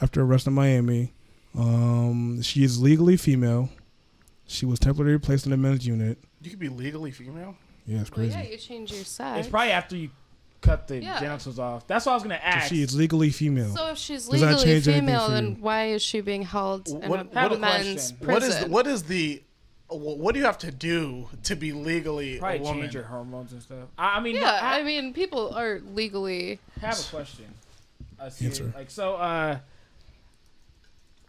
after arrest in Miami. She is legally female. She was temporarily placed in the men's unit. You could be legally female? Yeah, it's crazy. Well, yeah, you change your sex. It's probably after you cut the genitals off. That's what I was gonna ask. So she is legally female. So if she's Does that legally change anything female, for then you? why is she being held in Have a a men's question. prison? What do you have to do to be legally Probably a woman? change your hormones and stuff. I mean, Yeah, I I mean, people are legally. have a question. Answer. Like so.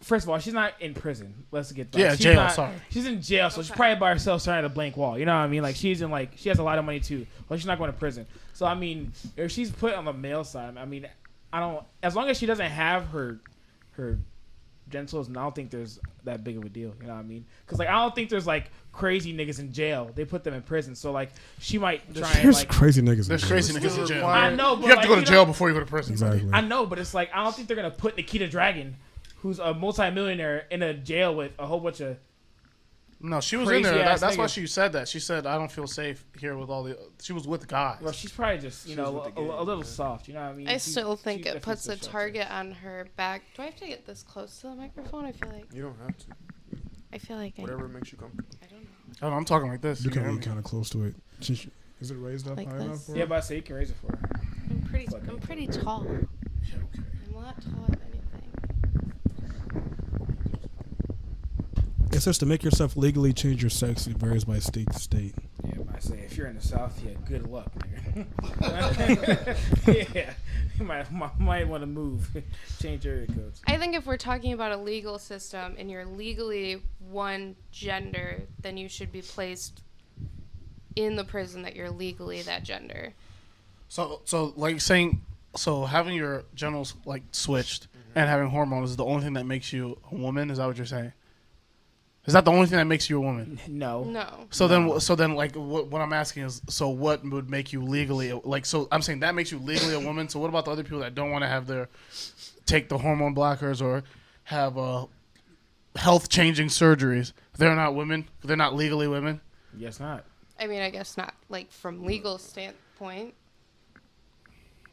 First of all, she's not in prison. Let's get that. Yeah, She's jail. not- Sorry. She's in jail, so she's probably by herself staring at a blank wall. You know what I mean? Like she's in she has a lot of money too, but she's not going to prison. So I mean, if she's put on the male side, I mean, I don't. As long as she doesn't have her genitals, and I don't think there's that big of a deal. You know what I mean? Because I don't think there's crazy niggas in jail. They put them in prison, so she might try and There's crazy niggas. There's in crazy jail. niggas in jail. I know, but You have to go to you jail know- before you go to prison. Exactly. I know, but it's I don't think they're gonna put Nikita Dragon, who's a multimillionaire, in a jail with a whole bunch of. No, she was Crazy in there. ass That's why niggas. she said that. She said, "I don't feel safe here with all the." She was with guys. Well, she's probably just She was with the a gang, little man. soft. You know what I mean? I She- still think she it definitely puts a switched up. target on her back. Do I have to get this close to the microphone? I feel like You don't have to. I feel like Whatever makes you comfortable. I don't know. Oh, no, I'm talking like this. You You can hear be me? kind of close to it. Is it raised up Like high this? enough? For Yeah, but I say you can raise it for her. I'm pretty tall. Yeah, okay. I'm not tall at anything. It says to make yourself legally change your sex. It varies by state to state. Yeah, but I say if you're in the South, yeah, good luck, nigga. Yeah, you might want to move, change area codes. I think if we're talking about a legal system and you're legally one gender, then you should be placed in the prison that you're legally that gender. So having your genitals switched and having hormones is the only thing that makes you a woman. Is that what you're saying? Is that the only thing that makes you a woman? No. No. So then, what I'm asking is, so what would make you legally So I'm saying that makes you legally a woman. So what about the other people that don't want to have take the hormone blockers or have health changing surgeries? They're not women. They're not legally women. Yes, not. I mean, I guess not from legal standpoint.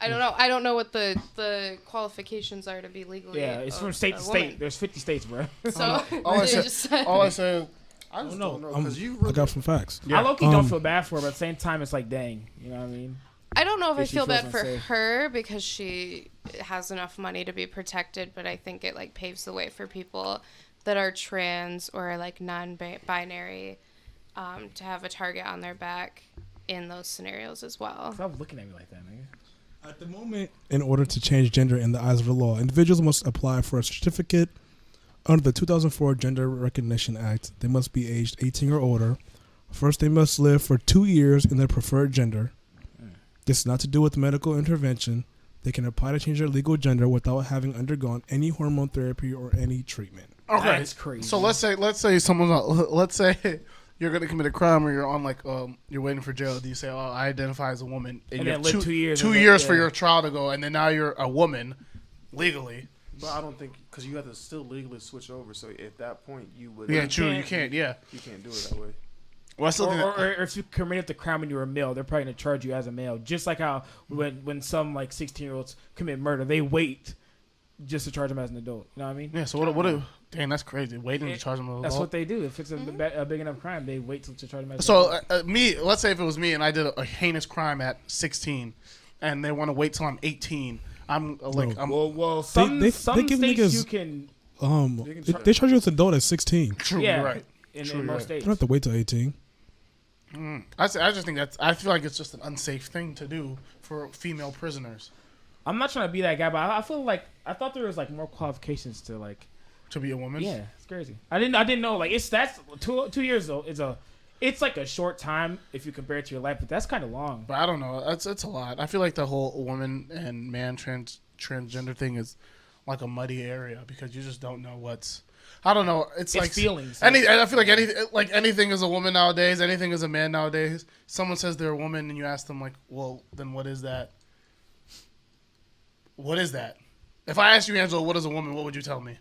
I don't know. I don't know what the qualifications are to be legally. Yeah, it's from state to woman. state. There's 50 states, bro. So All I you said- just said- All I said, I just No, don't know because you really. I got some facts. Yeah. I low-key don't feel bad for her, but at the same time, it's dang. You know what I mean? I don't know if I She feel feels bad for unsafe. her because she has enough money to be protected, but I think it paves the way for people that are trans or non-binary to have a target on their back in those scenarios as well. Stop looking at me like that, nigga. At the moment, in order to change gender in the eyes of the law, individuals must apply for a certificate under the 2004 Gender Recognition Act. They must be aged 18 or older. First, they must live for 2 years in their preferred gender. This is not to do with medical intervention. They can apply to change their legal gender without having undergone any hormone therapy or any treatment. okay, That's crazy. So let's say let's say you're gonna commit a crime or you're on you're waiting for jail. Do you say, "Oh, I identify as a woman," And you then have live 2 years. Two and years for yeah. your trial to go, and then now you're a woman legally. But I don't think because you have to still legally switch over. So at that point, you would. Yeah, you true. You can't- can't. Yeah. You can't do it that way. Well, I still think that- Or if you committed the crime when you were a male, they're probably gonna charge you as a male. Just like how when some 16-year-olds commit murder, they wait just to charge them as an adult. You know what I mean? yeah. So what? Dang, that's crazy. Waiting to charge them. With That's assault. what they do. If it's a big enough crime, they wait to charge them as. So an adult. let's say if it was me and I did a heinous crime at 16, and they want to wait till I'm 18. I'm well, some they some give states niggas- you can. They charge you as an adult at 16. true. Yeah, You're right. in True, you're most right. You states. don't have to wait till 18. I just think I feel like it's just an unsafe thing to do for female prisoners I'm not trying to be that guy, but I feel like I thought there was more qualifications to to be a woman. Yeah, it's crazy. I didn't know that's 2 years though. It's a short time if you compare it to your life, but that's kind of long. But I don't know. It's a lot. I feel like the whole woman and man transgender thing is like a muddy area because you just don't know what's. I don't know. It's like feelings. I feel like anything is a woman nowadays. Anything is a man nowadays. Someone says they're a woman, and you ask them well, then what is that? What is that? If I asked you, Angela, what is a woman? What would you tell me?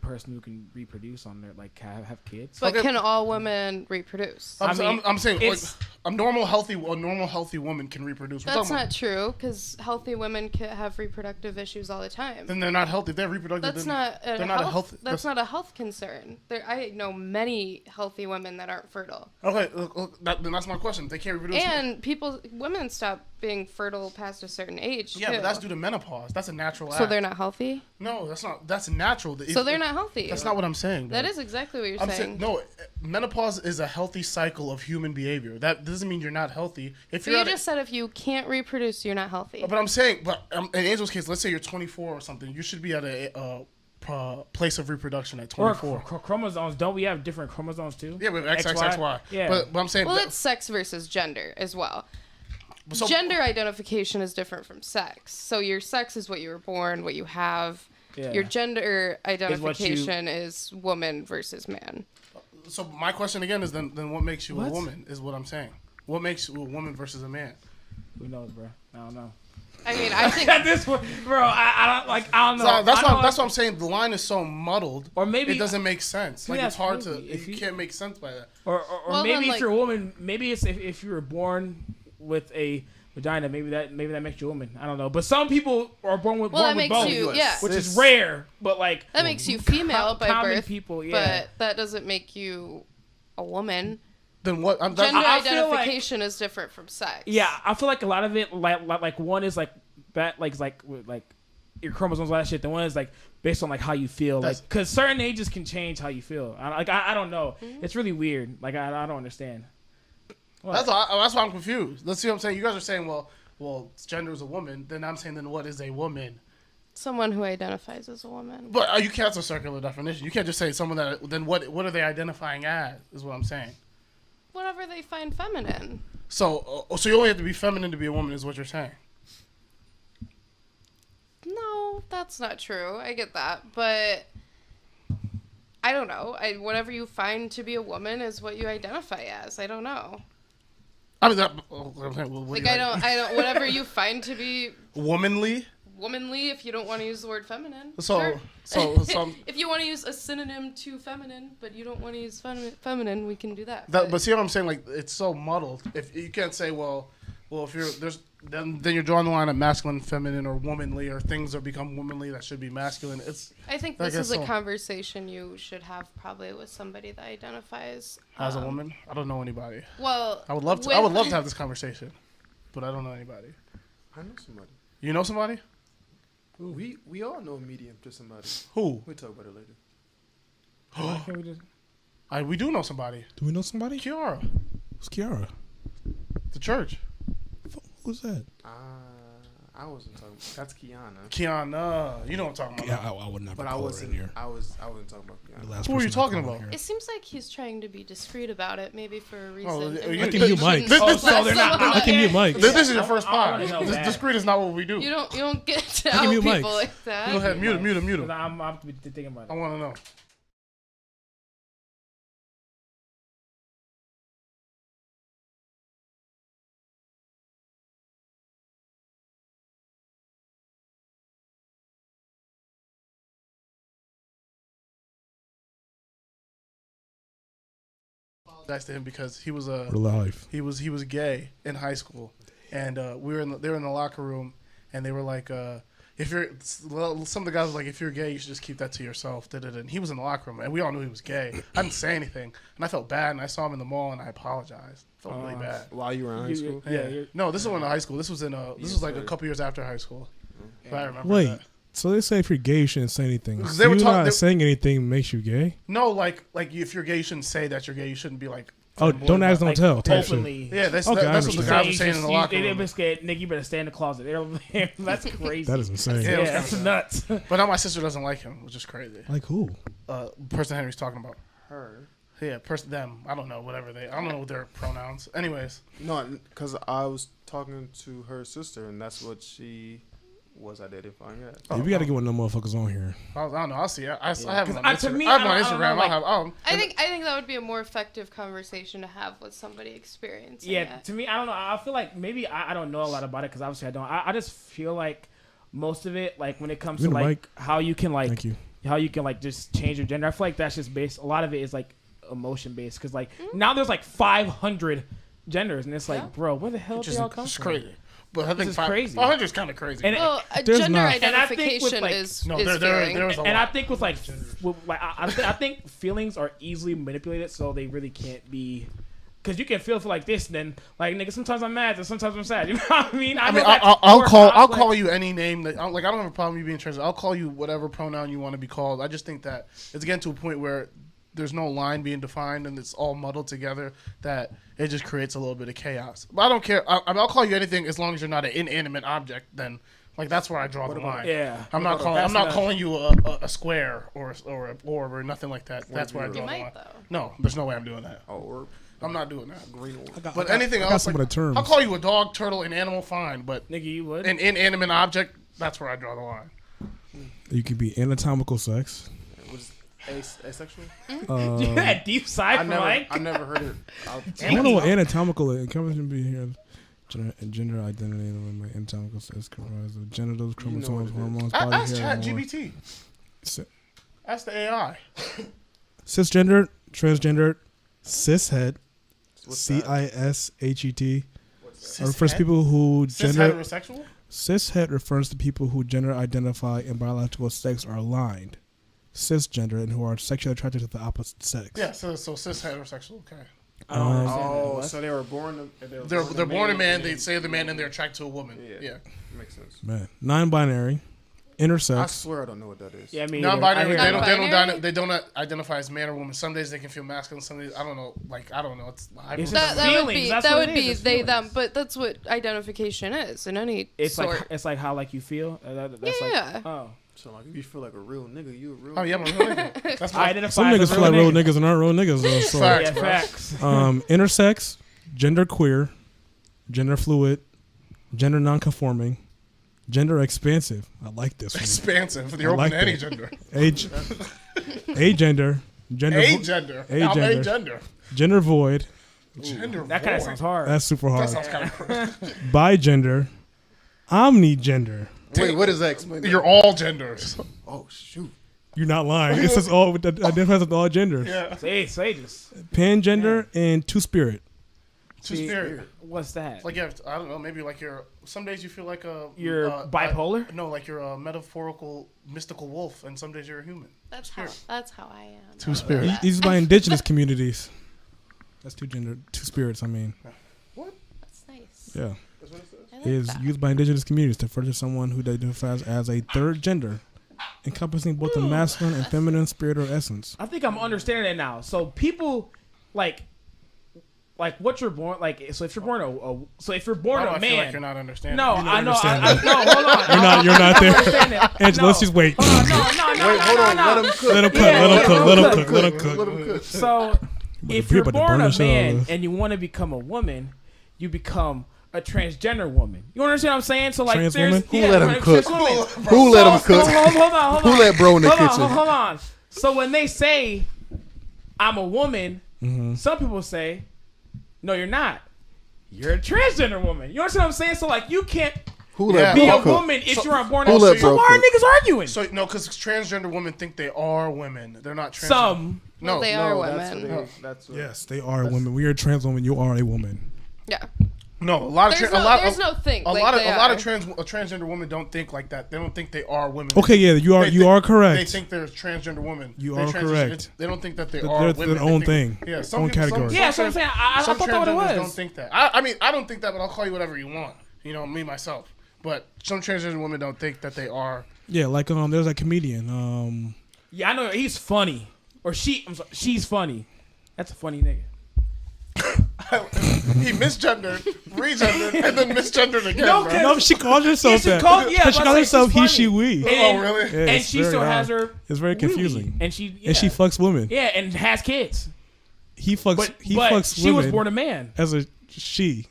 person who can reproduce on their like have kids. But Okay. can all women reproduce? I'm saying like, it's- a normal healthy woman can reproduce. We're That's talking not true, because healthy women can have reproductive issues all the time. Then they're not healthy. If they're reproductive. That's then not a they're not a health. health. That's not a health concern. I know many healthy women that aren't fertile, Okay, look, then that's my question. They can't reproduce. and women stop being fertile past a certain age. yeah, too. but that's due to menopause. That's a natural So act. they're not healthy. No, that's not. That's natural. So they're not healthy. That's not what I'm saying. That bro. is exactly what you're I'm saying. saying no. Menopause is a healthy cycle of human behavior. That doesn't mean you're not healthy. If But you're you at a- just said if you can't reproduce, you're not healthy. But I'm saying, in Angel's case, let's say you're 24 or something. You should be at a place of reproduction at Or 24. chromosomes. Don't we have different chromosomes too? Yeah, we have XXXY. Yeah. But I'm saying, Well, it's sex versus gender as well. so- Gender identification is different from sex. So your sex is what you were born, what you have. Yeah. Your gender identification is woman versus man. So my question again is then what makes you What? a woman is what I'm saying. What makes you a woman versus a man? Who knows, bro? I don't know. I mean, I think This one, bro. I don't like. I don't know. So that's I why know, that's what I'm saying. The line is so muddled. Or maybe- it doesn't make sense. Like Yeah, it's hard to. maybe. If You you- can't make sense by that. Or Well, maybe then, if like- you're a woman, maybe it's if you were born with a vagina, maybe that makes you a woman. I don't know. But some people are born with Well, that born with makes both, you yeah. which is rare. But like That makes you female by common birth, people, yeah. but that doesn't make you a woman. Then what? That's, Gender I feel like- identification is different from sex. yeah, I feel like a lot of it like one is like that like your chromosomes all that shit. The one is like based on like how you feel, like That's- because certain ages can change how you feel. I don't know. Mm-hmm. It's really weird. Like I don't understand. What? that's why I'm confused. Let's see what I'm saying. You guys are saying, well, gender is a woman. Then I'm saying, then what is a woman? Someone who identifies as a woman. But you can't. That's a circular definition. You can't just say someone that. Then what are they identifying as? Is what I'm saying. Whatever they find feminine. So you only have to be feminine to be a woman, is what you're saying. No, that's not true. I get that, but I don't know. Whatever you find to be a woman is what you identify as. I don't know. I mean, what I'm saying, well, what Like do you I don't. Whatever you find to be womanly. womanly, if you don't want to use the word feminine. So- sure. so- if you want to use a synonym to feminine, but you don't want to use feminine, we can do that. But see what I'm saying? Like it's so muddled. If you can't say, well, if you're then you're drawing the line at masculine, feminine, or womanly, or things that become womanly that should be masculine. It's I think I this guess is a so. conversation you should have probably with somebody that identifies as a woman. I don't know anybody. Well, I would love to. I would love to have this conversation, but I don't know anybody. I know somebody. You know somebody? We all know a medium to somebody. Who? We'll talk about it later. Why can't we just? We do know somebody. Do we know somebody? Kiara, Who's Kiara? the church. Who's that? I wasn't talking. That's Kiana. Kiana, you know what I'm talking about. Yeah, I would not. But I wasn't. I wasn't talking about The Kiana. last Who are you person I talking called about? here. It seems like he's trying to be discreet about it, maybe for a reason. Oh, in you- which I can we mute Mike. shouldn't This- let they're not- someone I can mute Mike. This is your first I pod. wanna know that. Discreet is not what we do. You don't get to can out mute people mics. like that. Go ahead, mute him. Cause I'm thinking about I it. want to know. Apologize to him because he was a Real life. he was gay in high school, and they were in the locker room, and they were like, if you're some of the guys were like, if you're gay, you should just keep that to yourself. And he was in the locker room, and we all knew he was gay. I didn't say anything, and I felt bad, and I saw him in the mall, and I apologized. Felt really bad. While you were in high school. Yeah, No, this wasn't in high school. This was in this was like a first. couple years after high school. If I remember Wait. that. So they say if you're gay, you shouldn't say anything. Because So they were you talking- not they- saying anything makes you gay? No, like if you're gay, you shouldn't say that you're gay. You shouldn't be like. Oh, flamboyant don't ask, about don't it. tell. Type shit. openly. Yeah, that's Okay, I that's what the understand. guys were saying in the locker They room. been scared, Nick, you better stay in the closet. That's crazy. That is insane. Yeah, it was that's kinda nuts. But now my sister doesn't like him, which is crazy. Like who? Person Henry's talking about. Her. Yeah, them. I don't know, whatever I don't know their pronouns. Anyways, No, because I was talking to her sister, and that's what she was identifying as. Hey, we got to get one of them motherfuckers on here. I don't know. I'll see. I have him on 'Cause to Instagram. me, I have him I on don't know, Instagram. like- I think that would be a more effective conversation to have with somebody experiencing Yeah, it. to me, I don't know. I feel like maybe I don't know a lot about it because obviously I don't. I just feel like most of it, like when it comes You to know, like Mike. how you can like Thank you. how you can like just change your gender. I feel like that's just based. A lot of it is like emotion based because like now there's like 500 genders, and it's like, bro, where the hell did they all come It's from? crazy. But I think is crazy. 500 is kind of crazy. And Well, There's gender not. And I think with, identification like- is no, is there feeling. was a And lot. I think with like, I think feelings are easily manipulated, so they really can't be. Because you can feel like this, and then like nigga, sometimes I'm mad and sometimes I'm sad. You know what I mean? I mean, know that's I'll more call complex. you any name that like. I don't have a problem you being trans. I'll call you whatever pronoun you want to be called. I just think that it's getting to a point where there's no line being defined and it's all muddled together that it just creates a little bit of chaos. But I don't care. I'll call you anything as long as you're not an inanimate object. Then like that's where I draw the line. Yeah. I'm not calling. That's I'm not not- calling you a square or a orb or nothing like that. That's where I You draw You the line. might though. No, there's no way I'm doing that. Or I'm not doing that. green orb. But anything I got else, some like, of the terms. I'll call you a dog, turtle, an animal, fine. But Nigga, you would. an inanimate object, that's where I draw the line. You could be anatomical sex. Was asexual? You had deep side I for never, like. I never heard it. I don't know what anatomical is. It comes to be here. Gender identity and my anatomical sex comprised of genitals, chromosomes, it is. hormones, Ask body hair, Chat and more. GBT. Si- Ask the AI. Cisgender, transgender, cishet, What's that? CISHET, refers to people who Cis gender. heterosexual? Cishet refers to people who gender identify and biological sex are aligned. Cisgender and who are sexually attracted to the opposite sex. Yeah, so cis heterosexual. Okay. I don't understand Oh, that. so they were born. They're born a man. They say they're man, and they're attracted to a woman. Yeah. Makes sense. Man, non-binary, I intersex. swear I don't know what that is. Yeah, I mean, Non-binary. They Non-binary? don't identify as man or woman. Some days they can feel masculine. Some days I don't know. Like I don't know. It's It's That would Feelings, be that's that what would it is, be it's they feelings. them, but that's what identification is in any It's sort. like how like you feel. That's Yeah. Like, oh, So like, if you feel like a real nigga, you a real. Oh yeah, I'm a real nigga. That's I why. identify Some as a niggas feel like real nigga. niggas and aren't real niggas. Though, so. Facts. Yeah, bro. facts. Intersex, gender queer, gender fluid, gender non-conforming, gender expansive. I like this one. Expansive. You're I open like to any that. gender. Age, agender, gender, Agender. I'm Agender. agender. gender void. Gender. That kind of void. sounds hard. That's super That hard. sounds kind of crazy. Bigender, omnigender. Wait, what does that explain? You're all genders. Oh shoot. You're not lying. It says all identifies with all genders. Yeah. Say this. Pangender and two-spirit. Two spirit. What's that? Like yeah, I don't know. Maybe like you're. Some days you feel like a. You're bipolar? No, like you're a metaphorical, mystical wolf, and some days you're a human. That's how I am. Two spirit. These is by indigenous communities. That's two spirits. I mean, That's nice. yeah. I like It is that. used by indigenous communities to refer to someone who identifies as a third gender, encompassing both the masculine and feminine spirit or essence. I think I'm understanding it now. So people like what you're born like. So if you're born so if you're born Why do a I feel man. like you're not understanding? No, You I know. understand I, no, hold on. You're not there. Understand it. Angela, No. let's just wait. Hold on, no. Wait, hold on. no. Let him cook. Let him cook. Yeah, Let him cook. Let him cook. cook. Let him cook. Let him cook. So if We're you're about to born burn a the show. man and you want to become a woman, you become a transgender woman. You understand what I'm saying? So like, Trans there's woman? Who let him right, cook? trans woman. Who let him cook? Hold on. Who let bro in the kitchen? Hold on. So when they say I'm a woman, Mm-hmm. some people say, no, you're not. You're a transgender woman. You understand what I'm saying? So like, you can't Who Yeah. let be bro a cook? woman if So- you aren't born. Who So let bro why are cook? niggas arguing? So no, because transgender women think they are women. They're not transgender. Some. No, Well, they are No, women. that's what Yes, they are women. We are trans women. You are a woman. Yeah. no. A lot of There's a no, lot there's of no thing. a like lot of they a lot are. of transgender women don't think like that. They don't think they are women. Okay, yeah, you are. They You think- are They correct. think they're transgender women. You They are transition- correct. They don't think that they They're are their women. They own think- thing, Yeah, some own people, category. Yeah, that's what I'm saying. I some thought that what it transgenders was. don't think that. I mean, I don't think that, but I'll call you whatever you want. You know, me myself. But some transgender women don't think that they are. Yeah, like there's a comedian. Yeah, I know he's funny, or I'm sorry, she's funny. That's a funny nigga. He misgendered, regendered, and then misgendered again. No, bro. kid. No, she calls herself Yeah, she that. called- yeah, But she but calls like, herself she's he, she, funny. we. Oh, really? Yeah, And it's she very still odd. has her. It's very Willy. confusing. And she fucks women. Yeah, and has kids. He fucks. But he but fucks she was women born a man. as a she.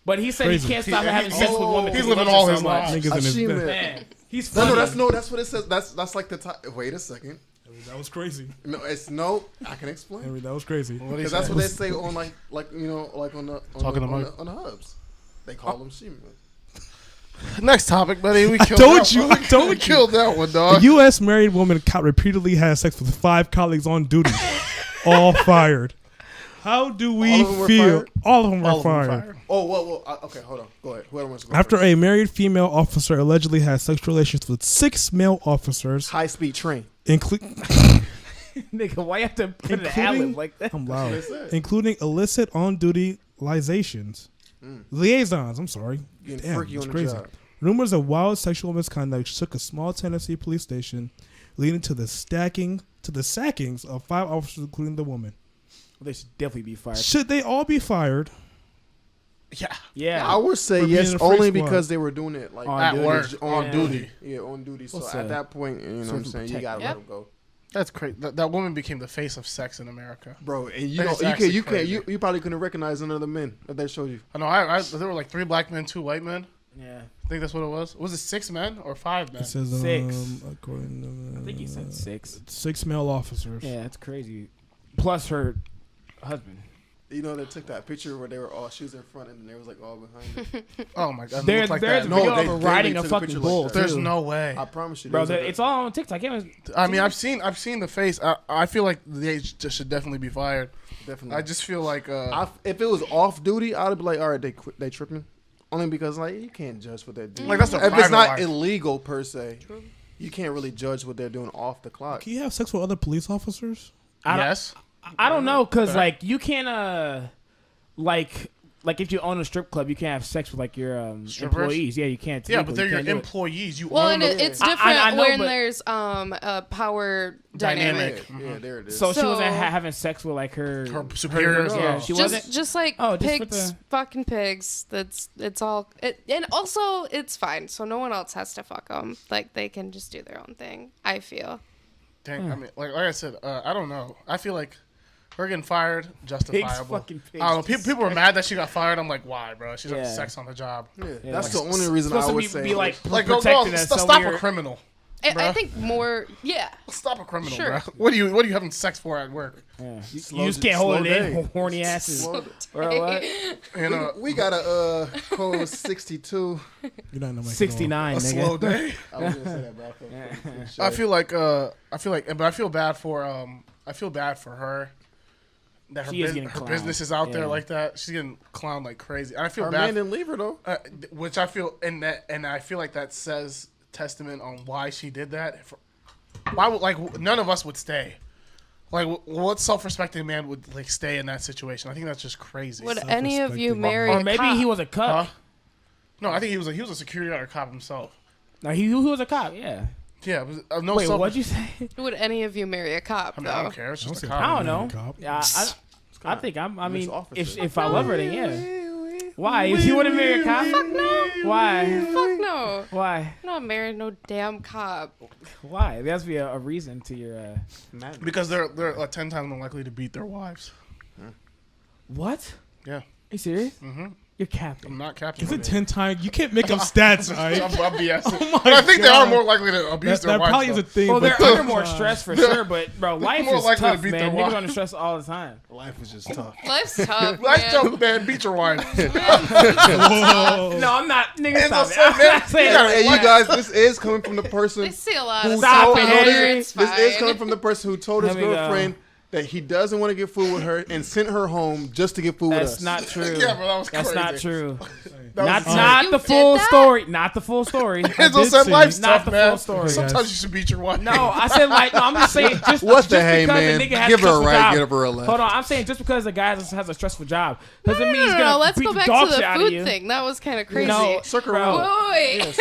But he said Crazy. he can't stop having He- sex with women. he's because he living loves all her his so much. life. Niggas in his she bed. man. Man, he's No, funny. that's what it says. That's like the time. Wait a second. That was crazy. No, it's no. I can explain. That was crazy. What do you Because that's say? what they say on like you know like on the Talking to Mike. on the hubs. They call them she-men. Next topic, buddy. We killed told that you, one. I told We you. killed that one, A dog. U.S. married woman caught repeatedly had sex with 5 colleagues on duty, all fired. How do we All of them were feel? fired? All of them were All of them fired. fired. Oh, well, okay, hold on. Go ahead. Whoever wants to go After first. a married female officer allegedly had sexual relations with 6 male officers, High-speed train. including Nigga, why you have to put an Including- ad-lib like that? I'm loud, That's it. including illicit on-duty liaisons, liaisons. I'm sorry, Getting damn, freaky it's on the crazy. job. Rumors of wild sexual misconduct shook a small Tennessee police station, leading to the sackings of 5 officers, including the woman. They should definitely be fired. Should they all be fired? Yeah. Yeah. I would say For being yes, in a free only squad. because they were doing it like On At duty. work, on Yeah. duty. Yeah, on duty. So What's at a- that point, you know what I'm Social saying, you protect- gotta Yep. let them go, That's crazy. That woman became the face of sex in America. bro. And you That know, is actually you crazy. probably couldn't recognize none of the men that they showed you. I know. There were like 3 black men, 2 white men. Yeah. I think that's what it was. Was it 6 men or 5 men? It says 6. according to, I think he said 6. 6 male officers. Yeah, that's crazy. Plus her husband. You know, they took that picture where they were all, she was in front and they was like all behind her. Oh my god. There's Look like there's that. a No, video they- of her they riding took a a fucking picture bull. like that. There's too. no way. I promise you. Bro, there was it's all on TikTok. I mean, I've seen the face. I feel like they should definitely be fired. definitely. I just feel like If it was off duty, I'd be like, all right, they tripping. Only because like you can't judge what they're doing. Like, that's their if it's private not life. illegal per se, you can't really judge what they're doing off the clock. Can you have sex with other police officers? yes. I don't know, cause But- like you can't like if you own a strip club, you can't have sex with like your Strippers? employees. Yeah, you can't. Yeah, legal. but they're You your can't do it. employees. You Well, own and them. it's I- different I know, when but- there's a power Dynamic. dynamic. Yeah, there it is. So she wasn't So- having sex with like her. her superiors. Yeah, no. she wasn't. Just like Oh, just with pigs, the- fucking pigs. It's all. And also, it's fine. So no one else has to fuck them. Like they can just do their own thing. I feel. Dang, I mean, like I said, I don't know. I feel like her getting fired, justifiable. fucking pigs. I don't know. People were mad that she got fired. I'm like, why, bro? She's having Yeah. sex on the job. Yeah, Yeah, that's like, the only reason I supposed would to say. be like Like, go protecting us. So stop a we're- criminal. I Bruh. think more. Yeah. Stop a criminal, Sure. bro. What are you having sex for at work? Yeah. You Slow- just can't hold slow it in, day. horny asses. Slow- Bro, what? You know, we got a code 62. You're not in the mic at all. 69, a nigga. slow day. I was gonna say that, but I feel like, but I feel bad for her. That her, She is getting her clowned. business is out Yeah. there like that. She's getting clowned like crazy. And I feel her bad. man didn't leave her though. Which I feel, and I feel like that says testament on why she did that. Why would none of us would stay? Like, what self-respecting man would like stay in that situation? I think that's just crazy. Would any of you Self-respecting. marry? Or a maybe cop? he was a cop. Huh? No, I think he was a security guard or cop himself. No, he was a cop. Yeah. Yeah, but, no. Wait, what'd you say? Would any of you marry a cop? I mean, though? I don't care. It's just a I cop. I don't know. Cop. Yeah, I think I mean, Mixed officers. if I love her, then yeah. Why? If you wouldn't marry a cop? Fuck no. Why? Fuck no. Why? I'm not marrying no damn cop. Why? There has to be a reason to your. Because they're 10 times more likely to beat their wives. What? Yeah. Are you serious? Mm-hmm. You're capping. I'm not captain. Is it 10 times? You can't make up stats, right? I'm BSing. Oh my But I think they are God. more likely to abuse That, their that wives. probably is though. a thing. Well, but they're under more stress for sure, but bro, life more is likely to tough, beat man. their Niggas wife. under stress all the time. Life is just tough. Life's tough. Nice man. joke, man. Beat your wife. Whoa. No, I'm not. Nigga, It's stop a it. son, I'm man. not saying You gotta- Hey, you guys, this is coming from the They person see a lot who of Stop told it, stuff. Henry. It's This is fine. coming from the person who told his There we go. girlfriend that he doesn't want to get food with her and sent her home just to get food with That's us. not true. Yeah, bro, that was That's crazy. not true. That Not was not You the did full that? story. Not the full story. Enzo did said see- life's Not tough, the man. full story. Sometimes you should beat your wife. No, I said like no. I'm just saying just What just the hey, because man? the nigga has Give her a stressful right, job. give her a left. Hold on, I'm saying just because the guy has a stressful job doesn't No, mean he's no, gonna no, let's beat go the back dog to shit the out of food you. thing. That was kind of crazy. No, Circle bro. around. Wait.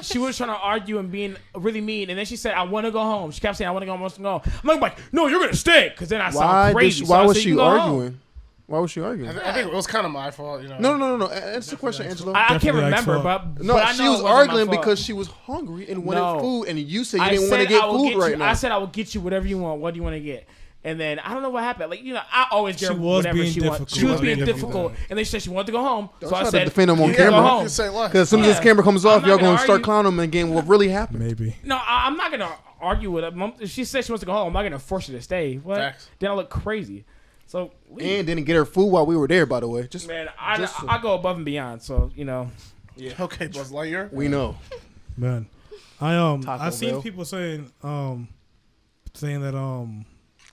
She was trying to argue and being really mean, and then she said, "I want to go home." She kept saying, "I want to go home." I want to go. I'm like, "No, you're gonna stay," because then I sound crazy. Why So I was said, she "You go home." arguing? Why was she arguing? I think it was kind of my fault, you know. No. Answer the question, Angelo. I can't Definitely remember, Axel. but No, but I she know was it wasn't my arguing fault. because she was hungry and wanted No. food, and you said you I didn't want to said get I will food get right you. now. I said I will get you whatever you want. What do you want to get? And then I don't know what happened. Like I always get She her was whatever being she wants. difficult. She was being Yeah. difficult, and then she said she wanted to go home. Don't So I try to said, defend him on "You camera." Go You home. can say what? Because as soon as this Yeah. camera comes off, I'm y'all not gonna gonna start argue. clowning him again. What really happened? Maybe. No, I'm not gonna argue with her. If she said she wants to go home, I'm not gonna force her to stay. What? Facts. Then I look crazy. So And didn't get her food while we were there, by the way. Just man, just so- I go above and beyond. So Okay, Buzz Lightyear. We know. Man, Taco I seen Bell. people saying that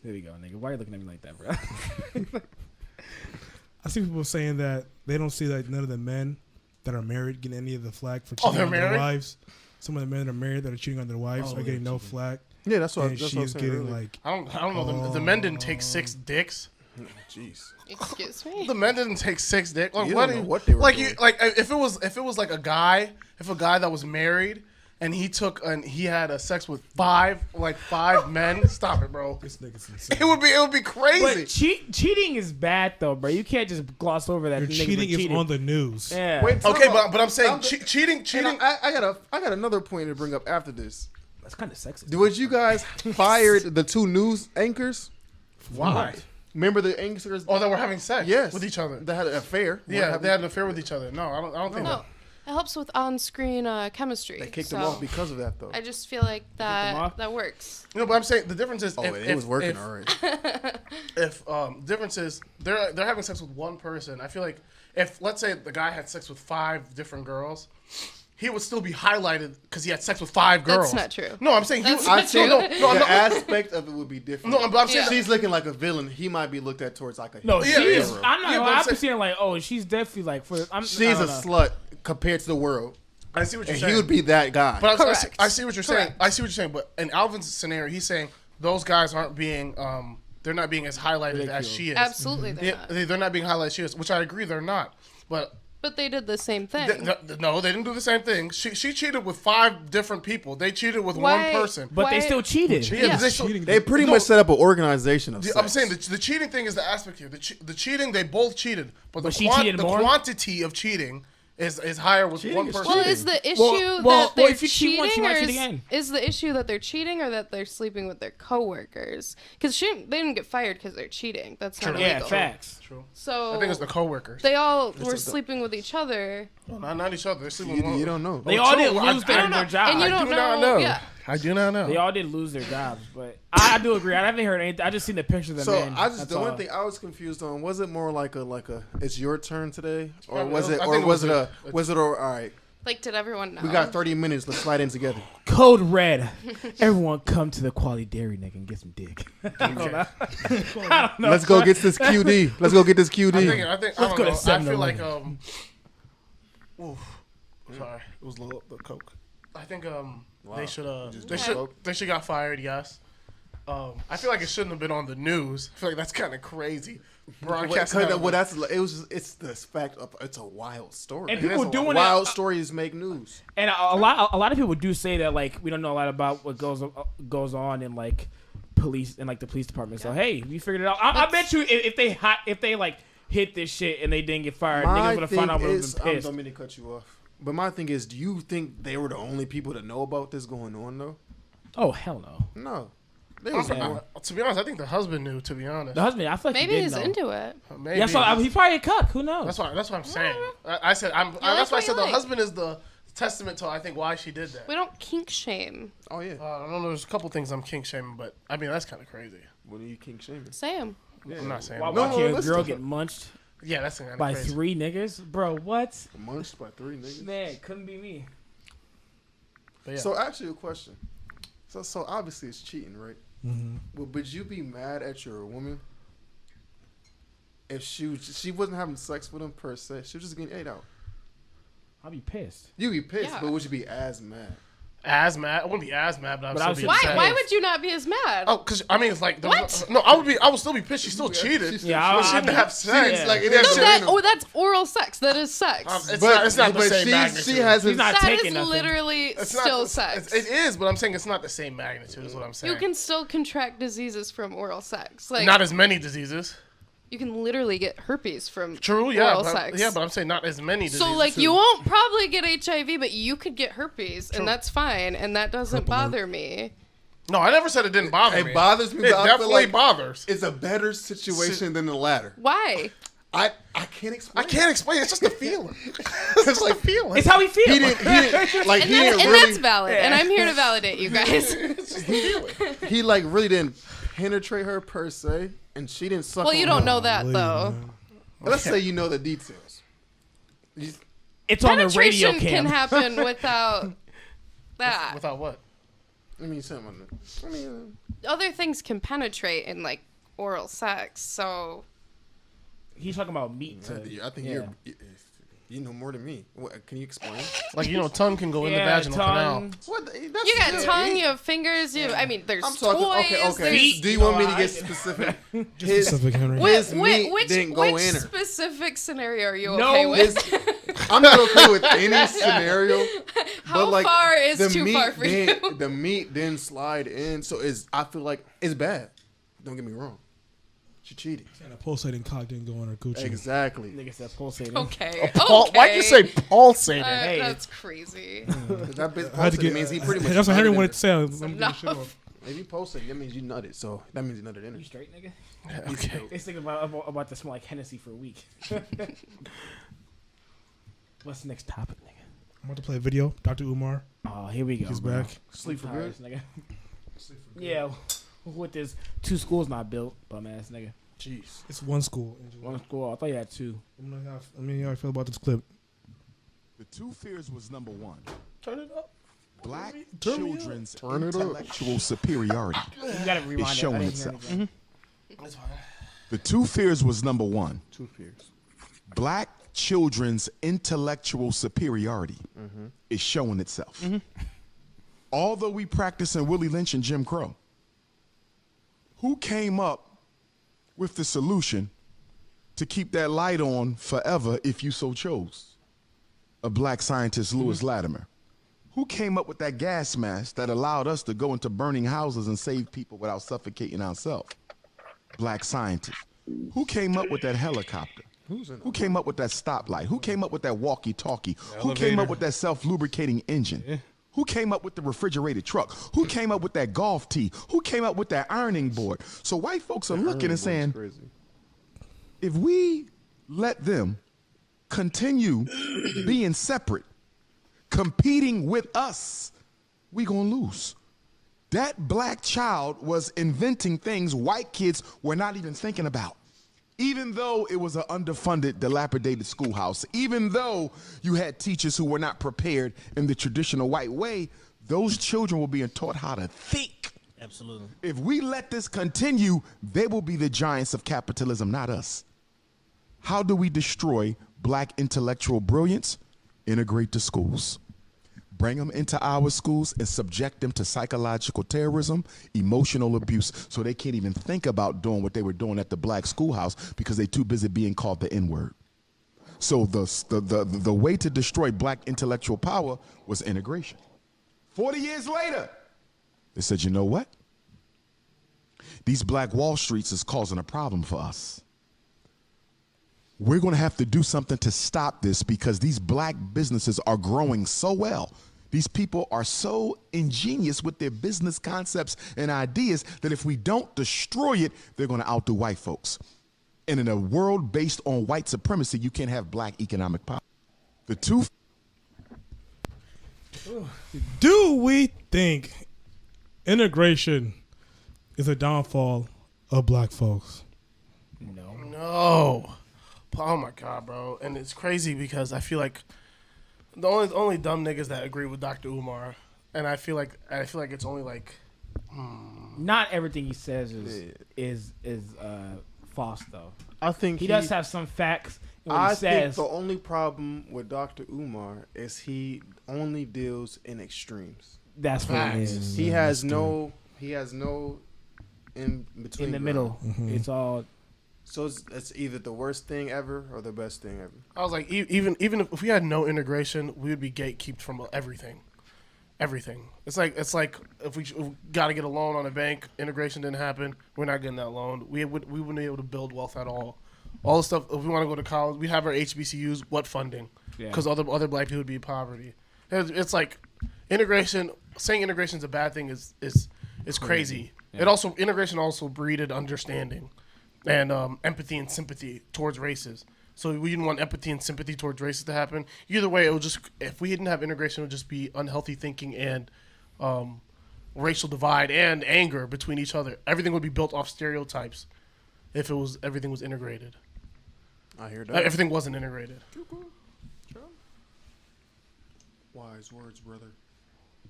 There we go, nigga. Why are you looking at me like that, bro? I see people saying that they don't see like none of the men that are married getting any of the flack for Oh, cheating they're on their married? wives. Some of the men that are married that are cheating on their wives Oh, are getting yeah, no cheating. flack, Yeah, that's what. and That's what I was she's saying getting earlier. like. I don't know. The men didn't take 6 dicks. Jeez. Excuse me. The men didn't take 6 dicks. Like, You what? don't do know you- what they were like doing. you like if it was like a guy that was married and he had sex with 5 men. Stop it, bro. This nigga's insane. It would be crazy. But cheating is bad though, bro. You can't just gloss over that. Your niggas cheating is cheated. on the news. Yeah. Wait, Okay, time out. but I'm saying I'm- cheating. And I got another point to bring up after this. That's kind of sexist. Was you guys fired the 2 news anchers? Why? Remember the anchors? Oh, that we're having sex Yes, with each other. They had an affair. Yeah, they had an affair with each other. No, I don't think No, that. it helps with on-screen chemistry. They kicked so them off because of that, though. I just feel like them off? that works. No, but I'm saying the difference is it was working already. If difference is they're having sex with one person. I feel like if let's say the guy had sex with 5 different girls, he would still be highlighted because he had sex with 5 girls. That's not true. No, I'm saying That's he. not I think true. I'm the not- aspect of it would be different. No, but I'm saying Yeah. She's looking like a villain. He might be looked at towards like a No, Yeah, she yeah. is. I'm not. Yeah, but I'm I'm saying- seeing like, oh, she's definitely like for. I She's don't a know. slut compared to the world, I see what you're and saying. he would be that guy. But Correct. I see what you're saying. Correct. I see what you're saying. But in Alvin's scenario, he's saying those guys aren't being they're not being as highlighted as she is. Absolutely, they're Yeah, not. they're not being highlighted as she is, which I agree they're not. But But they did the same thing. no, they didn't do the same thing. She cheated with 5 different people. They cheated with Why- one person. But they Why- still cheated. Yeah, Yeah. but they still- Cheating. They pretty No. much set up an organization of sex. I'm saying the cheating thing is the aspect here. The cheating, they both cheated, but But she cheated the more? quantity of cheating is higher with Cheating one is person. Well, cheating. is the issue well, that they're if you cheat once, you cheating, might or cheat again. is the issue that they're cheating, or that they're sleeping with their coworkers? Because they didn't get fired because they're cheating. That's not True. Yeah, illegal. facts. True. So I think it's the coworkers. they all were sleeping with each other. No, not each other. They're sleeping with one. You don't know. They all true. did lose I their, don't their know. job. And you don't do not know. know. Yeah. I do not know. They all did lose their jobs, but I do agree. I haven't heard anything. I just seen the picture of the So man. I just That's the all. one thing I was confused on, was it more like a it's your turn today, or probably- was it I or think it was was it a- was it all right? Like, did everyone know? We got 30 minutes. Let's slide in together. Code red. Everyone come to the Quality Dairy nigga and get some dick. I don't know. Let's go get this QD. Let's go get this QD. I think. Let's I go don't to know. I feel 7-Eleven. like oof, sorry, it was the coke. I think they should just they did should coke? they should got fired. Yes. I feel like it shouldn't have been on the news. I feel like that's kind of crazy. Broadcasting. out of Well, the- that's it was. It's the fact of it's a wild story. And It is people a doing wild it. stories make news. And a lot of people do say that like we don't know a lot about what goes on in like police and like the police department. So hey, we figured it out. I bet you if they like hit this shit and they didn't get fired, niggas would have found out. Would have been I pissed. don't mean to cut you off, but my thing is, do you think they were the only people that know about this going on though? Oh hell no. No, they was more. To be honest, I think the husband knew. To be honest, The husband, I feel like Maybe he he's did know. into it. maybe. Yeah, so he's probably a cuck. Who knows? That's what I'm saying. I said that's why I what said you the like. husband is the testament to I think why she did that. We don't kink shame. Oh yeah. I don't know. There's a couple things I'm kink shaming, but I mean that's kind of crazy. What are you king shaming? Sam. I'm not saying. While No, watching a let's girl talk- get munched Yeah, that's kind of by crazy. 3 niggas, bro. What? Munched by 3 niggas. Man, couldn't be me. But yeah. So actually, a question. So obviously it's cheating, right? Mm-hmm. Well, would you be mad at your woman if she wasn't having sex with him per se? She was just getting ate out. I'll be pissed. You'd be pissed, Yeah. but would you be as mad? as mad, I wouldn't be as mad, but But I'd I still be was- upset. Why would you not be as mad? Oh, because I mean, it's like What? no, I would still be pissed. She still cheated. Yeah, but she didn't have sex. Yeah. Like it No, is that's oral sex. That is sex. It's not the same she magnitude. hasn't. She's not That taking is nothing. literally It's not still the- sex. It is, but I'm saying it's not the same magnitude. Is what I'm saying. You can still contract diseases from oral sex. Like not as many diseases. you can literally get herpes from True, yeah, oral but, sex. yeah, but I'm saying not as many diseases. So like too. you won't probably get HIV, but you could get herpes, True. and that's fine, and that doesn't bother me. No, I never said it didn't bother me. It bothers me. It but I feel definitely like bothers. it's a better situation than the latter. Why? I can't explain. I can't explain. It's just a feeling. it's like feeling. It's how he feels. He didn't like. And He that's, didn't and really. that's valid, and I'm here to validate you guys. It's just a feeling. He like really didn't penetrate her per se, and she didn't suck. Well, you on don't him. know that Golly, though. man. Let's say you know the details. You- it's on the radio Penetration cam. can happen without that. Without what? I mean, something. I mean, Other things can penetrate in like oral sex, so He's talking about meat. I think you know more than me. What, can you explain? Like, you know, tongue can go in the Yeah, vaginal canal. tongue. What? That's you got tongue, you have fingers, I mean, there's I'm talking. toys. Okay. There's, Do you want me to get specific? His, Specific, Henry. his meat which didn't go in her. specific scenario are you No, okay with? I'm not okay with any scenario. How but like, far is the too meat far for you? The meat didn't slide in, so I feel like it's bad. Don't get me wrong. She cheated. And a pulsating cock didn't go on her coochie. Exactly. Nigga said pulsating. Okay. Why'd you say pulsating? Hey. That's crazy. That bitch I had to pulsated get. means he pretty much. That's what Henry nutted in wanted her. to say. Let me get the Enough. shit off. If you pulsated, that means you nutted. So that means you nutted in her. You straight, nigga? Okay. This thing about to smell like Hennessy for a week. What's the next topic, nigga? I'm about to play a video. Dr. Umar. Oh, here we go. He's bro. back. Sleep for Tired, good. nigga. Yeah, with this 2 schools not built, bum ass nigga. Jeez. It's one school. One school. I thought you had 2. I mean, how I feel about this clip. The two fears was number one. Turn it up. Black Turn me up. children's Turn it up. intellectual superiority. You gotta rewind it. I showing didn't hear itself. anything. That's fine. The two fears was number one. 2 fears. Black children's intellectual superiority is showing itself. Although we practice in Willie Lynch and Jim Crow, who came up with the solution to keep that light on forever if you so chose? A black scientist, Lewis Latimer. Who came up with that gas mask that allowed us to go into burning houses and save people without suffocating ourselves? Black scientist. Who came up with that helicopter? Who came up with that stoplight? Who came up with that walkie-talkie? Who came up with that self-lubricating engine? Who came up with the refrigerated truck? Who came up with that golf tee? Who came up with that ironing board? So white folks are looking and saying, Crazy. if we let them continue being separate, competing with us, we gonna lose. That black child was inventing things white kids were not even thinking about. Even though it was an underfunded, dilapidated schoolhouse, even though you had teachers who were not prepared in the traditional white way, those children were being taught how to think. Absolutely. If we let this continue, they will be the giants of capitalism, not us. How do we destroy black intellectual brilliance? Integrate the schools. Bring them into our schools and subject them to psychological terrorism, emotional abuse, so they can't even think about doing what they were doing at the black schoolhouse because they're too busy being called the N-word. So the way to destroy black intellectual power was integration. 40 years later, they said, you know what? These black Wall Streets is causing a problem for us. We're going to have to do something to stop this because these black businesses are growing so well. These people are so ingenious with their business concepts and ideas that if we don't destroy it, they're going to outdo white folks. And in a world based on white supremacy, you can't have black economic power. The two. Do we think integration is a downfall of black folks? No. Oh my god, bro. And it's crazy because I feel like the only dumb niggas that agree with Dr. Umar, and I feel like it's only like Not everything he says is false though. I think He does have some facts in what he I think says. the only problem with Dr. Umar is he only deals in extremes. That's what it Facts. is. He has no in between. In the ground. middle, it's all. So it's either the worst thing ever or the best thing ever. I was like, even if we had no integration, we would be gatekept from everything. Everything. It's like if we got to get a loan on a bank, integration didn't happen. We're not getting that loan. We wouldn't be able to build wealth at all. All the stuff. If we want to go to college, we have our HBCUs. What funding? Yeah. Because other black people would be in poverty. It's like integration. Saying integration is a bad thing is crazy. Yeah. It also integration also breeded understanding and empathy and sympathy towards races. So we didn't want empathy and sympathy towards races to happen. Either way, it would just, if we didn't have integration, it would just be unhealthy thinking and racial divide and anger between each other. Everything would be built off stereotypes if everything was integrated. I hear that. Everything wasn't integrated. Wise words, brother.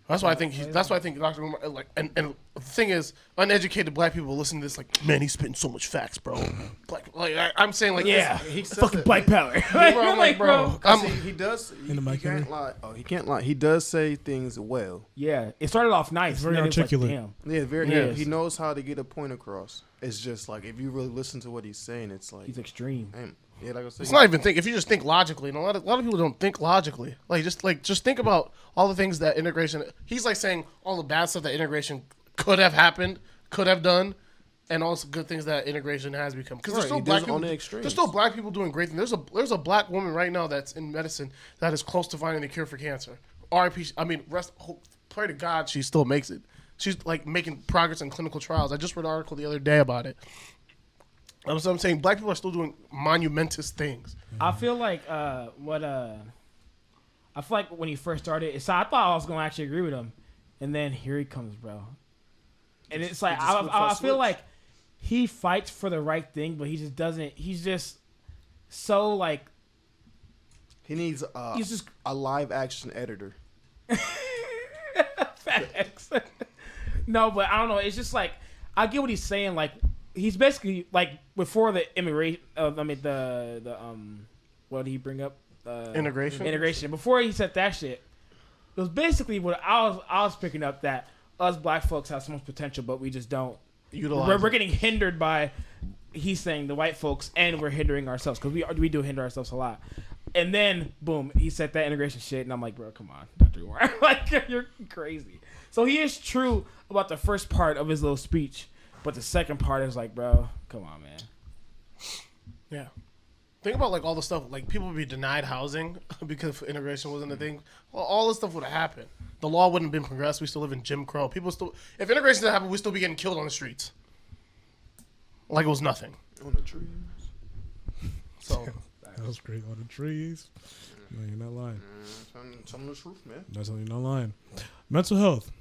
That's why I think Dr. Umar, like, and the thing is, uneducated black people listen to this like, man, he's spitting so much facts, bro. Like I'm saying, like, Yeah, He says fucking that- black power. bro, I'm like, bro, He does. In the He mic, can't lie. Oh, he can't lie. He does say things well. Yeah, it started off nice. Very and then it's like, articulate. damn, Yeah, very. Yes. He knows how to get a point across. It's just like if you really listen to what he's saying, it's like, he's extreme. damn. Yeah, like I said, it's not even think. If you just think logically, and a lot of people don't think logically. Just think about all the things that integration. He's like saying all the bad stuff that integration could have happened, could have done, and all the good things that integration has become. Because there's Right, still he black does it people. on the extremes. There's still black people doing great things. There's a black woman right now that's in medicine that is close to finding the cure for cancer. R.I.P. I mean, pray to God she still makes it. She's like making progress in clinical trials. I just read an article the other day about it. So I'm saying black people are still doing monumentous things. I feel like when he first started, so I thought I was gonna actually agree with him, and then here he comes, bro. And it's like I feel like he fights for the right thing, but he just doesn't. He's just so like he needs he's just a live action editor. facts. No, but I don't know. It's just like I get what he's saying. Like he's basically like before the immigration. What did he bring up? Integration? Integration. Before he said that shit, it was basically what I was picking up, that us black folks have so much potential, but we just don't Utilize we're getting hindered by, he's saying, the white folks, and we're hindering ourselves because we do hinder ourselves a lot. And then boom, he said that integration shit, and I'm like, bro, come on, Dr. Umar, like you're crazy. So he is true about the first part of his little speech, but the second part is like, bro, come on, man. Yeah. Think about like all the stuff, like people would be denied housing because integration wasn't a thing. Well, all this stuff would have happened. The law wouldn't have been progressed. We still live in Jim Crow. If integration didn't happen, we'd still be getting killed on the streets. Like it was nothing. On the trees. So That was great on the trees. No, you're not lying. Telling the truth, man. That's you're not lying. Mental health.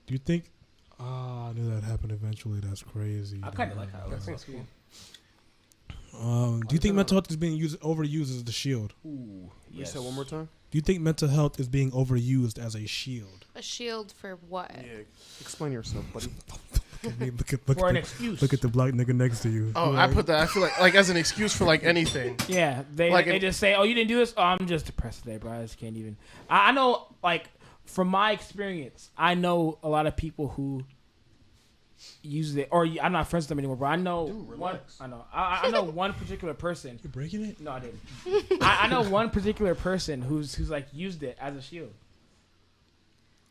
Do you think? I knew that happened eventually. That's crazy. I kind of like how I it think was. it's cool. Do you think mental health is being overused as the shield? Ooh, You yes. said one more time. Do you think mental health is being overused as a shield? A shield for what? Yeah. Explain yourself, buddy. I mean, look For an at excuse. the black nigga next to you. Oh, I put that. I feel like as an excuse for like anything. Yeah, they Like they just say, "Oh, you didn't do this." Oh, I'm just depressed today, bro. I just can't even. I know, like from my experience, I know a lot of people who use it, or I'm not friends with them anymore. But I know one. I know. I know one particular person. You're breaking it. No, I didn't. I know one particular person who's like used it as a shield.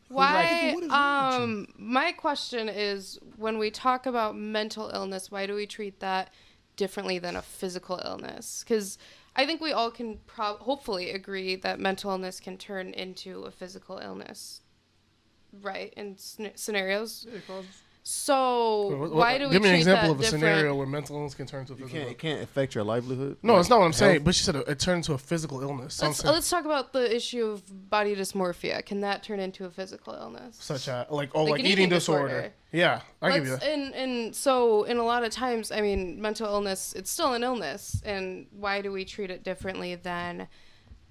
Why? what is wrong with My question is, when we talk about mental illness, why do we treat that differently than a physical illness? Because I think we all can hopefully agree that mental illness can turn into a physical illness, right? In scenarios. So why do we give me an treat example that of a different? scenario where mental illness can turn into a You physical. it can't affect your livelihood. No, that's not what I'm saying. health. But she said it turned into a physical illness. So I'm saying, Let's talk about the issue of body dysmorphia. Can that turn into a physical illness? such a like Like like an eating eating disorder. disorder. Yeah, I give you that. And so in a lot of times, I mean, mental illness, it's still an illness, and why do we treat it differently than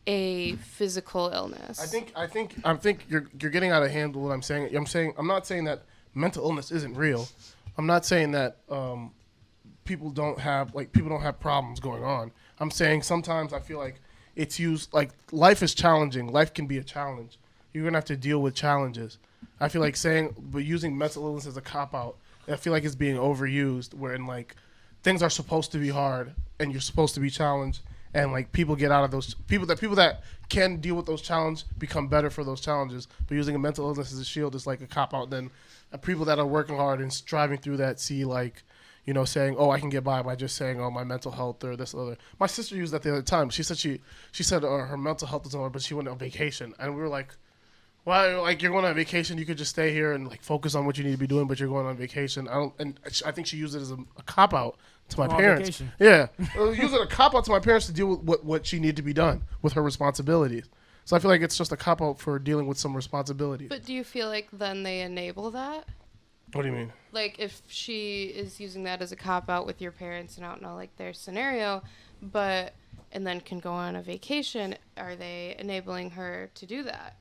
a physical illness? I think you're getting out of hand with what I'm saying. I'm not saying that mental illness isn't real. I'm not saying that people don't have problems going on. I'm saying sometimes I feel like it's used like life is challenging. Life can be a challenge. You're gonna have to deal with challenges. I feel like using mental illness as a cop out. I feel like it's being overused, wherein like things are supposed to be hard and you're supposed to be challenged, and like people get out of those people that can deal with those challenges become better for those challenges. But using a mental illness as a shield is like a cop out. Then people that are working hard and striving through that see like, you know, saying, oh, I can get by just saying, oh, my mental health or this other. My sister used that the other time. She said her mental health was over, but she went on vacation, and we were like, well, like you're going on vacation, you could just stay here and like focus on what you need to be doing, but you're going on vacation. I think she used it as a cop out to my Go on parents. vacation. Yeah, use it a cop out to my parents to deal with what she needed to be done with her responsibilities. So I feel like it's just a cop out for dealing with some responsibilities. But do you feel like then they enable that? What do you mean? Like if she is using that as a cop out with your parents, and I don't know like their scenario, but and then can go on a vacation, are they enabling her to do that?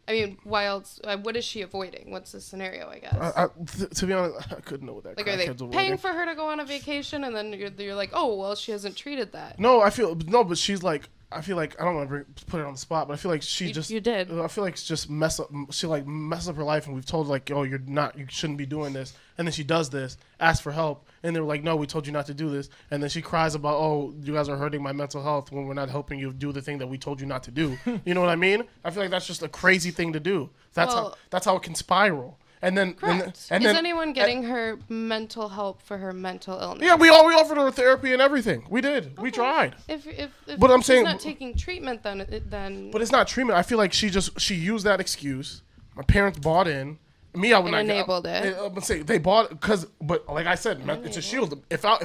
I mean, why else? What is she avoiding? What's the scenario, I guess? To be honest, I couldn't know what that Like, are they crackhead's avoiding. paying for her to go on a vacation, and then you're like, oh, well, she hasn't treated that. No, but she's like, I feel like I don't want to put it on the spot, but I feel like You did. I feel like she just mess up her life, and we've told her like, oh, you shouldn't be doing this, and then she does this, asks for help, and they're like, no, we told you not to do this, and then she cries about, oh, you guys are hurting my mental health when we're not helping you do the thing that we told you not to do. You know what I mean? I feel like that's just a crazy thing to do. That's how it can spiral. And then, Correct. and Is then, anyone getting her mental help for her mental illness? yeah, we offered her therapy and everything. We did. We tried. If But I'm she's saying- not taking treatment, then But it's not treatment. I feel like she used that excuse. My parents bought in. Me, I would And not enabled it. I'm gonna say they bought but like I said, it's a shield. If I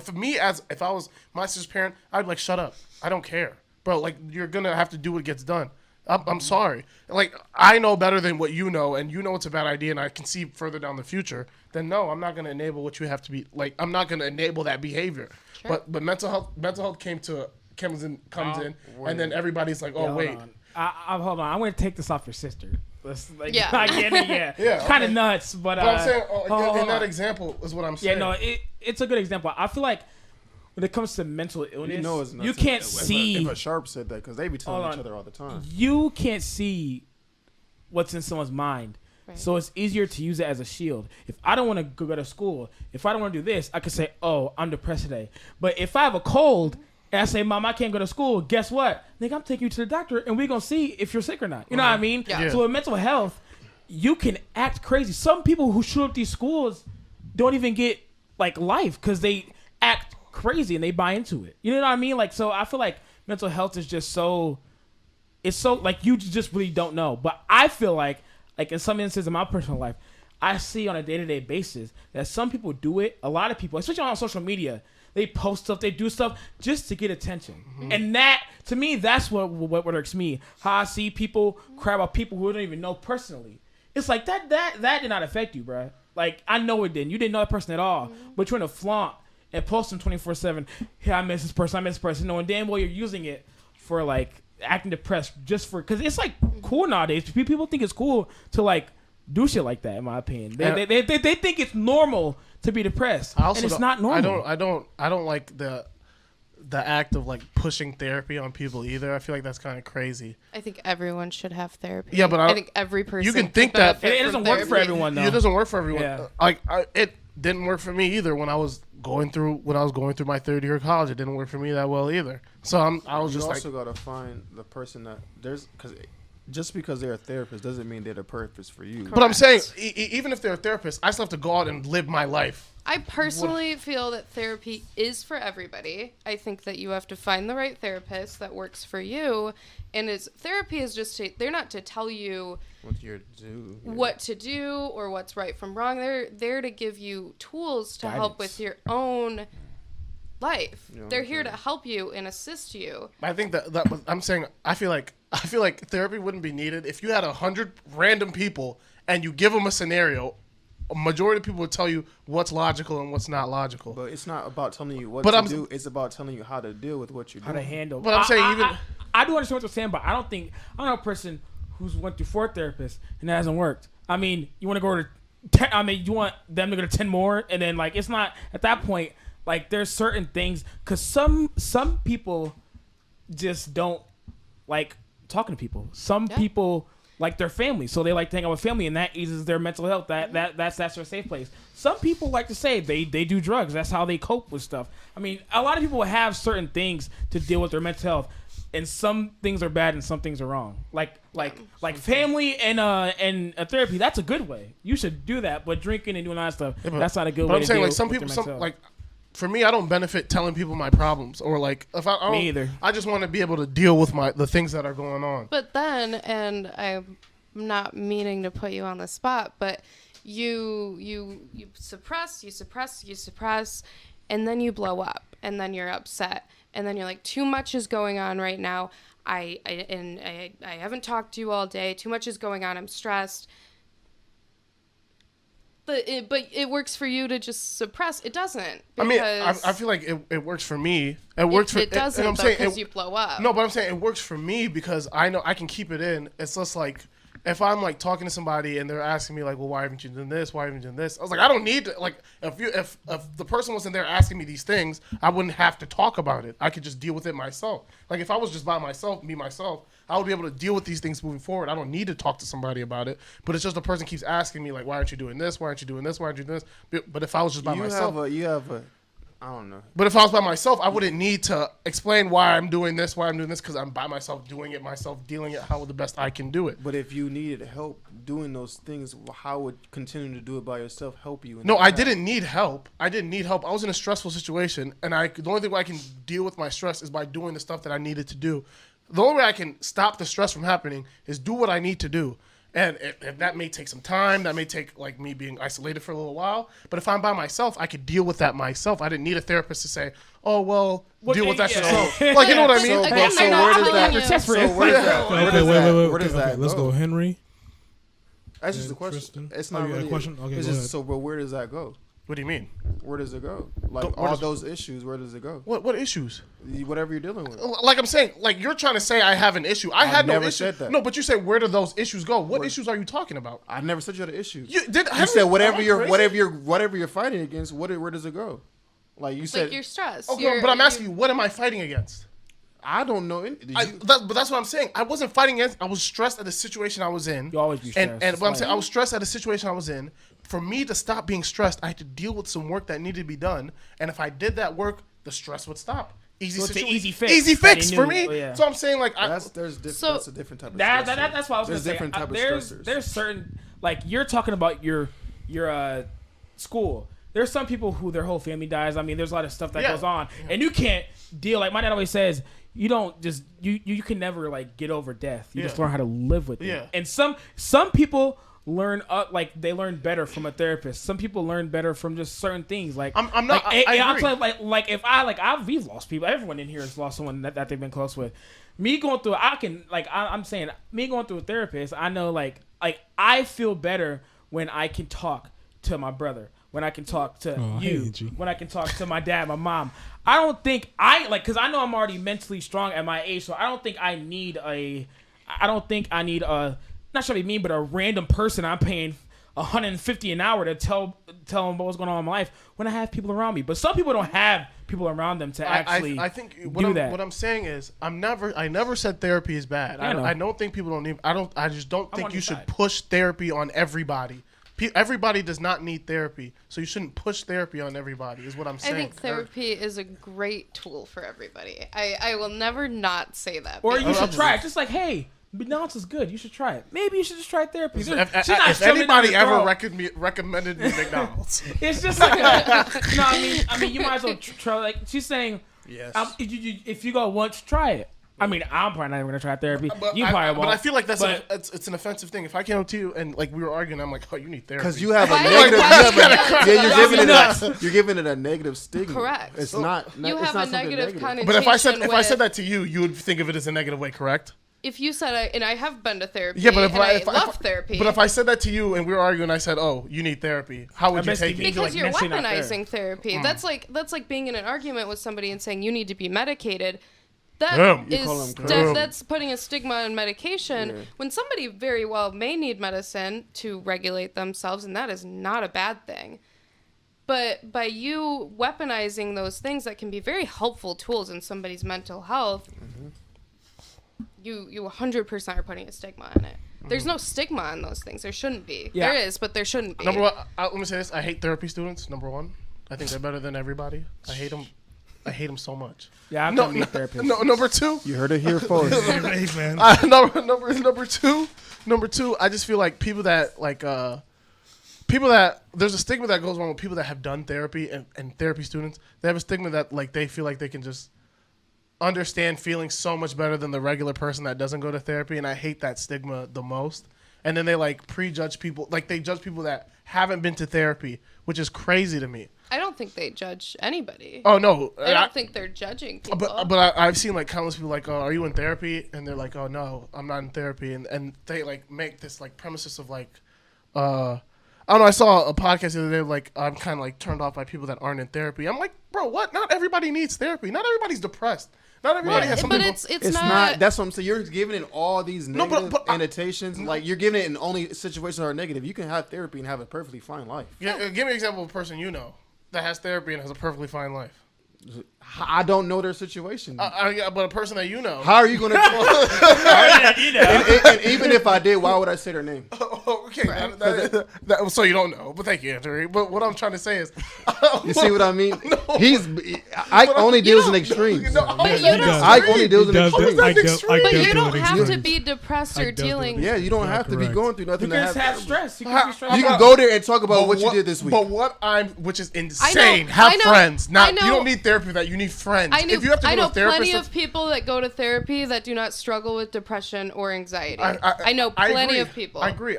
was my sister's parent, I'd like shut up. I don't care, bro. Like you're gonna have to do what gets done. I'm sorry. Like I know better than what you know, and you know it's a bad idea, and I can see further down the future. Then no, I'm not gonna enable what you have to be. Like I'm not gonna enable that behavior. Sure. But mental health comes in, and then everybody's like, oh Yeah, hold wait. on. Hold on. I'm going to take this off your sister. Yeah. I get it, yeah. Yeah, Kind of okay. nuts, but But I'm saying, hold in that on. example is what I'm Yeah, saying. no, it's a good example. I feel like when it comes to mental illness, You know it's nuts you can't if see a sharp said that because they be telling Hold each on. other all the time. you can't see what's in someone's mind. Right. So it's easier to use it as a shield. If I don't want to go to school, if I don't want to do this, I could say, "Oh, I'm depressed today." But if I have a cold and I say, "Mom, I can't go to school," guess what? Nigga, I'm taking you to the doctor and we're gonna see if you're sick or not. You know what I mean? Yeah. So with mental health, you can act crazy. Some people who shoot up these schools don't even get like life because they act crazy and they buy into it. You know what I mean? Like, so I feel like mental health is just so. It's so like you just really don't know. But I feel like in some instances in my personal life, I see on a day-to-day basis that some people do it. A lot of people, especially on social media, they post stuff, they do stuff just to get attention. And that, to me, that's what irks me. How I see people cry about people who I don't even know personally. It's like that did not affect you, bro. Like I know it didn't. You didn't know that person at all, but you're in a flaunt and post them 24/7. Hey, I miss this person. I miss this person. Knowing damn well you're using it for like acting depressed just for because it's like cool nowadays. People think it's cool to like do shit like that. In my opinion, they think it's normal to be depressed, I also and it's don't- not normal. I don't like the act of like pushing therapy on people either. I feel like that's kind of crazy. I think everyone should have therapy. Yeah, but I think every person. you can could think that- benefit It from doesn't work for therapy. everyone though. It doesn't work for everyone. Yeah. It didn't work for me either when I was going through my third year of college. It didn't work for me that well either. So I was You just also like, gotta find the person that because just because they're a therapist doesn't mean they're the purpose for you. but I'm saying Correct. even if they're a therapist, I still have to go out and live my life. I personally feel that therapy is for everybody. I think that you have to find the right therapist that works for you. And therapy is just they're not to tell you What you're do. what to do or what's right from wrong. They're there to give you tools to help Guidance. with your own life. Yeah, They're here to okay. help you and assist you. I think that I'm saying I feel like therapy wouldn't be needed if you had 100 random people and you give them a scenario. A majority of people would tell you what's logical and what's not logical. But it's not about telling you what But to I'm- do. It's about telling you how to deal with what you're How doing. to handle. But I'm saying I do understand what you're saying, but I don't know a person who's went through 4 therapists and that hasn't worked. I mean, you want to go to 10, I mean, you want them to go to 10 more, and then like it's not at that point. Like there's certain things because some people just don't like talking to people. Some Yeah. people like their family, so they like to hang out with family, and that eases their mental health. That's their safe place. Some people like to say they do drugs. That's how they cope with stuff. I mean, a lot of people have certain things to deal with their mental health, and some things are bad and some things are wrong. Like family and a therapy. That's a good way. You should do that. But drinking and doing all that stuff, Yeah, but- that's not a good But way. I'm to saying deal like some with people, your some mental health. like for me, I don't benefit telling people my problems or like if I don't, Me either. I just want to be able to deal with the things that are going on. But then, and I'm not meaning to put you on the spot, but you suppress, and then you blow up, and then you're upset, and then you're like, too much is going on right now. I haven't talked to you all day. Too much is going on. I'm stressed. But it works for you to just suppress. It doesn't. I mean, I because feel like it works for me. It works for it doesn't, and I'm though, saying because it- you blow up. No, but I'm saying it works for me because I know I can keep it in. It's just like if I'm like talking to somebody and they're asking me like, well, why haven't you done this? Why haven't you done this? I was like, I don't need to like if the person wasn't there asking me these things, I wouldn't have to talk about it. I could just deal with it myself. Like if I was just by myself, me myself, I would be able to deal with these things moving forward. I don't need to talk to somebody about it. But it's just the person keeps asking me like, why aren't you doing this? Why aren't you doing this? Why aren't you doing this? But if I was just by myself, I don't know. But if I was by myself, I wouldn't need to explain why I'm doing this, because I'm by myself, doing it myself, dealing it how the best I can do it. But if you needed help doing those things, how would continuing to do it by yourself help you? No, I didn't need help. I was in a stressful situation, and the only way I can deal with my stress is by doing the stuff that I needed to do. The only way I can stop the stress from happening is do what I need to do. And that may take some time. That may take like me being isolated for a little while. But if I'm by myself, I could deal with that myself. I didn't need a therapist to say, "Oh well, deal with that yeah. yourself." Like you know what I mean? So, Again, so I'm not where does telling that? you. Test for So it. where does that? Where Okay, does wait, that? wait, wait. Where does Okay, that let's go, Henry. That's just Yeah, a question. Tristan. It's Oh, not you got a really. question? Okay, it's go just ahead. so. But where does that go? What do you mean? Where does it go? Like What all is- those issues. Where does it go? What issues? Whatever you're dealing with. Like I'm saying, like you're trying to say I have an issue. I had no never issue. said that. No, but you said where do those issues go? What issues are you talking about? I never said you had an issue. You said whatever you're whatever you're fighting against. Where does it go? Like you said. Like you're stressed. Okay, but I'm asking you, what am I fighting against? I don't know. Did you, But that's what I'm saying. I wasn't fighting against. I was stressed at the situation I was in. You always be stressed. And what I'm It's saying, like- I was stressed at the situation I was in. For me to stop being stressed, I had to deal with some work that needed to be done. And if I did that work, the stress would stop. Easy So it's an situation. easy fix Easy that fix he for knew. me. Oh, yeah. So I'm saying like that's So- that's a different type of That's stressor. what I was There's gonna say. different type of There's stressors. certain like you're talking about your school. There's some people who their whole family dies. I mean, there's a lot of stuff that Yeah. goes on, and you can't deal. Like my dad always says, you don't just you can never like get over death. You just Yeah. learn how to live with it. Yeah. And some people learn like they learn better from a therapist. Some people learn better from just certain things. Like I'm not. Like, I I'm agree. telling you, like if we've lost people. Everyone in here has lost someone that they've been close with. Me going through, I'm saying, me going through a therapist. I know, like I feel better when I can talk to my brother, when I can talk to Oh, I you, hate you. when I can talk to my dad, my mom. I don't think because I know I'm already mentally strong at my age, so I don't think I need a, not sure to be mean, but a random person I'm paying $150 an hour to tell them what's going on in my life when I have people around me. But some people don't have people around them to actually I think do that. what I'm saying is I never said therapy is bad. Yeah, I know. I don't think people don't need. I just don't I'm think on you your should side. push therapy on everybody. Everybody does not need therapy, so you shouldn't push therapy on everybody. Is what I'm I saying. think therapy is a great tool for everybody. I will never not say that. Or you because- should try it. Just like, hey, McDonald's is good. You should try it. Maybe you should just try therapy. She's not If shoving it down anybody your ever throat. recommended me McDonald's, It's just like, no, I mean, you might as well try. Like she's saying, yes. if you go once, try it. I mean, I'm probably not even gonna try therapy. But You probably won't. But I feel like But- it's an offensive thing. If I came up to you and like we were arguing, I'm like, oh, you need therapy. Because you have a Why- negative. why- You're giving it a negative stigma. Correct. It's not. You it's have not a something negative connotation. But if I said with- that to you, you would think of it as a negative way, correct? if you said and I have been to therapy, Yeah, but if and I love therapy, But if I said that to you and we were arguing, I said, "Oh, you need therapy," how would you basically take it? mean- because like you're mention out there. weaponizing therapy. That's like being in an argument with somebody and saying you need to be medicated. That Damn. You call is them crazy. that's putting a stigma on medication Yeah. when somebody very well may need medicine to regulate themselves, and that is not a bad thing. But by you weaponizing those things that can be very helpful tools in somebody's mental health, you 100% are putting a stigma on it. There's no stigma on those things. There shouldn't be. Yeah. There is, but there shouldn't be. Number one, let me say this: I hate therapy students. Number one, I think they're better than everybody. I hate them. I hate them so much. yeah, I'm gonna be a therapist. No, number two. You heard it here first. Hey, man. Number two. I just feel like people that people that there's a stigma that goes on with people that have done therapy and therapy students. They have a stigma that like they feel like they can just understand feelings so much better than the regular person that doesn't go to therapy, and I hate that stigma the most. And then they like prejudge people, like they judge people that haven't been to therapy, which is crazy to me. I don't think they judge anybody. Oh no, I don't think they're judging people. But I've seen like countless people like, oh, are you in therapy? And they're like, oh no, I'm not in therapy, and they like make this like premises of like, I don't know. I saw a podcast the other day. Like, I'm kind of like turned off by people that aren't in therapy. I'm like, bro, what? Not everybody needs therapy. Not everybody's depressed. Not everybody has something. But go- it's It's not. not. That's what I'm saying. You're giving it all these No, negative but annotations. Like you're giving it in only situations that are negative. You can have therapy and have a perfectly fine life. Give me an example of a person you know that has therapy and has a perfectly fine life. I don't know their situation. Yeah, but a person that you know. How are you going to? You know. And even if I did, why would I say their name? Okay, so you don't know. But thank you, Anthony. But what I'm trying to say is, You see what I mean? Ike only deals in extremes. But you He don't. does. Ike only deals in He does extremes. that. I Extreme? don't- I But don't you do don't it have to extreme. be depressed I or don't do it. dealing. Yeah, you don't You're have to be correct. going through nothing You to can just have have. stress. You can be stressed. You can go there and talk about what you did this week. But which is insane. I Have know, friends. Not I know. you don't need therapy for that. You need friends. I If you have to I go know to a therapist, plenty that's- of people that go to therapy that do not struggle with depression or anxiety. I know I plenty agree. of people. I agree.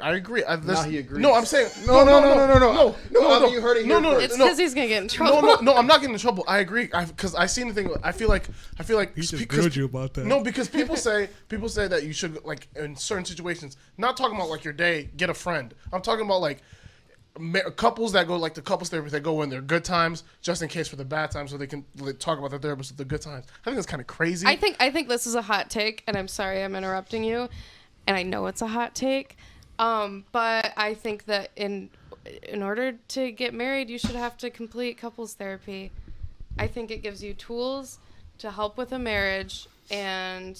he agrees. No, I'm saying No, you heard it here no, first. It's no. because he's gonna get in trouble. No, I'm not getting in trouble. I agree. Because I seen the thing. I feel like He just grilled you about that. No, because people say that you should, like, in certain situations. Not talking about like your day. Get a friend. I'm talking about like couples that go like the couples therapy. They go in their good times just in case for the bad times, so they can talk about the therapist with the good times. I think that's kind of crazy. I think this is a hot take, and I'm sorry I'm interrupting you, and I know it's a hot take, but I think that in order to get married, you should have to complete couples therapy. I think it gives you tools to help with a marriage, and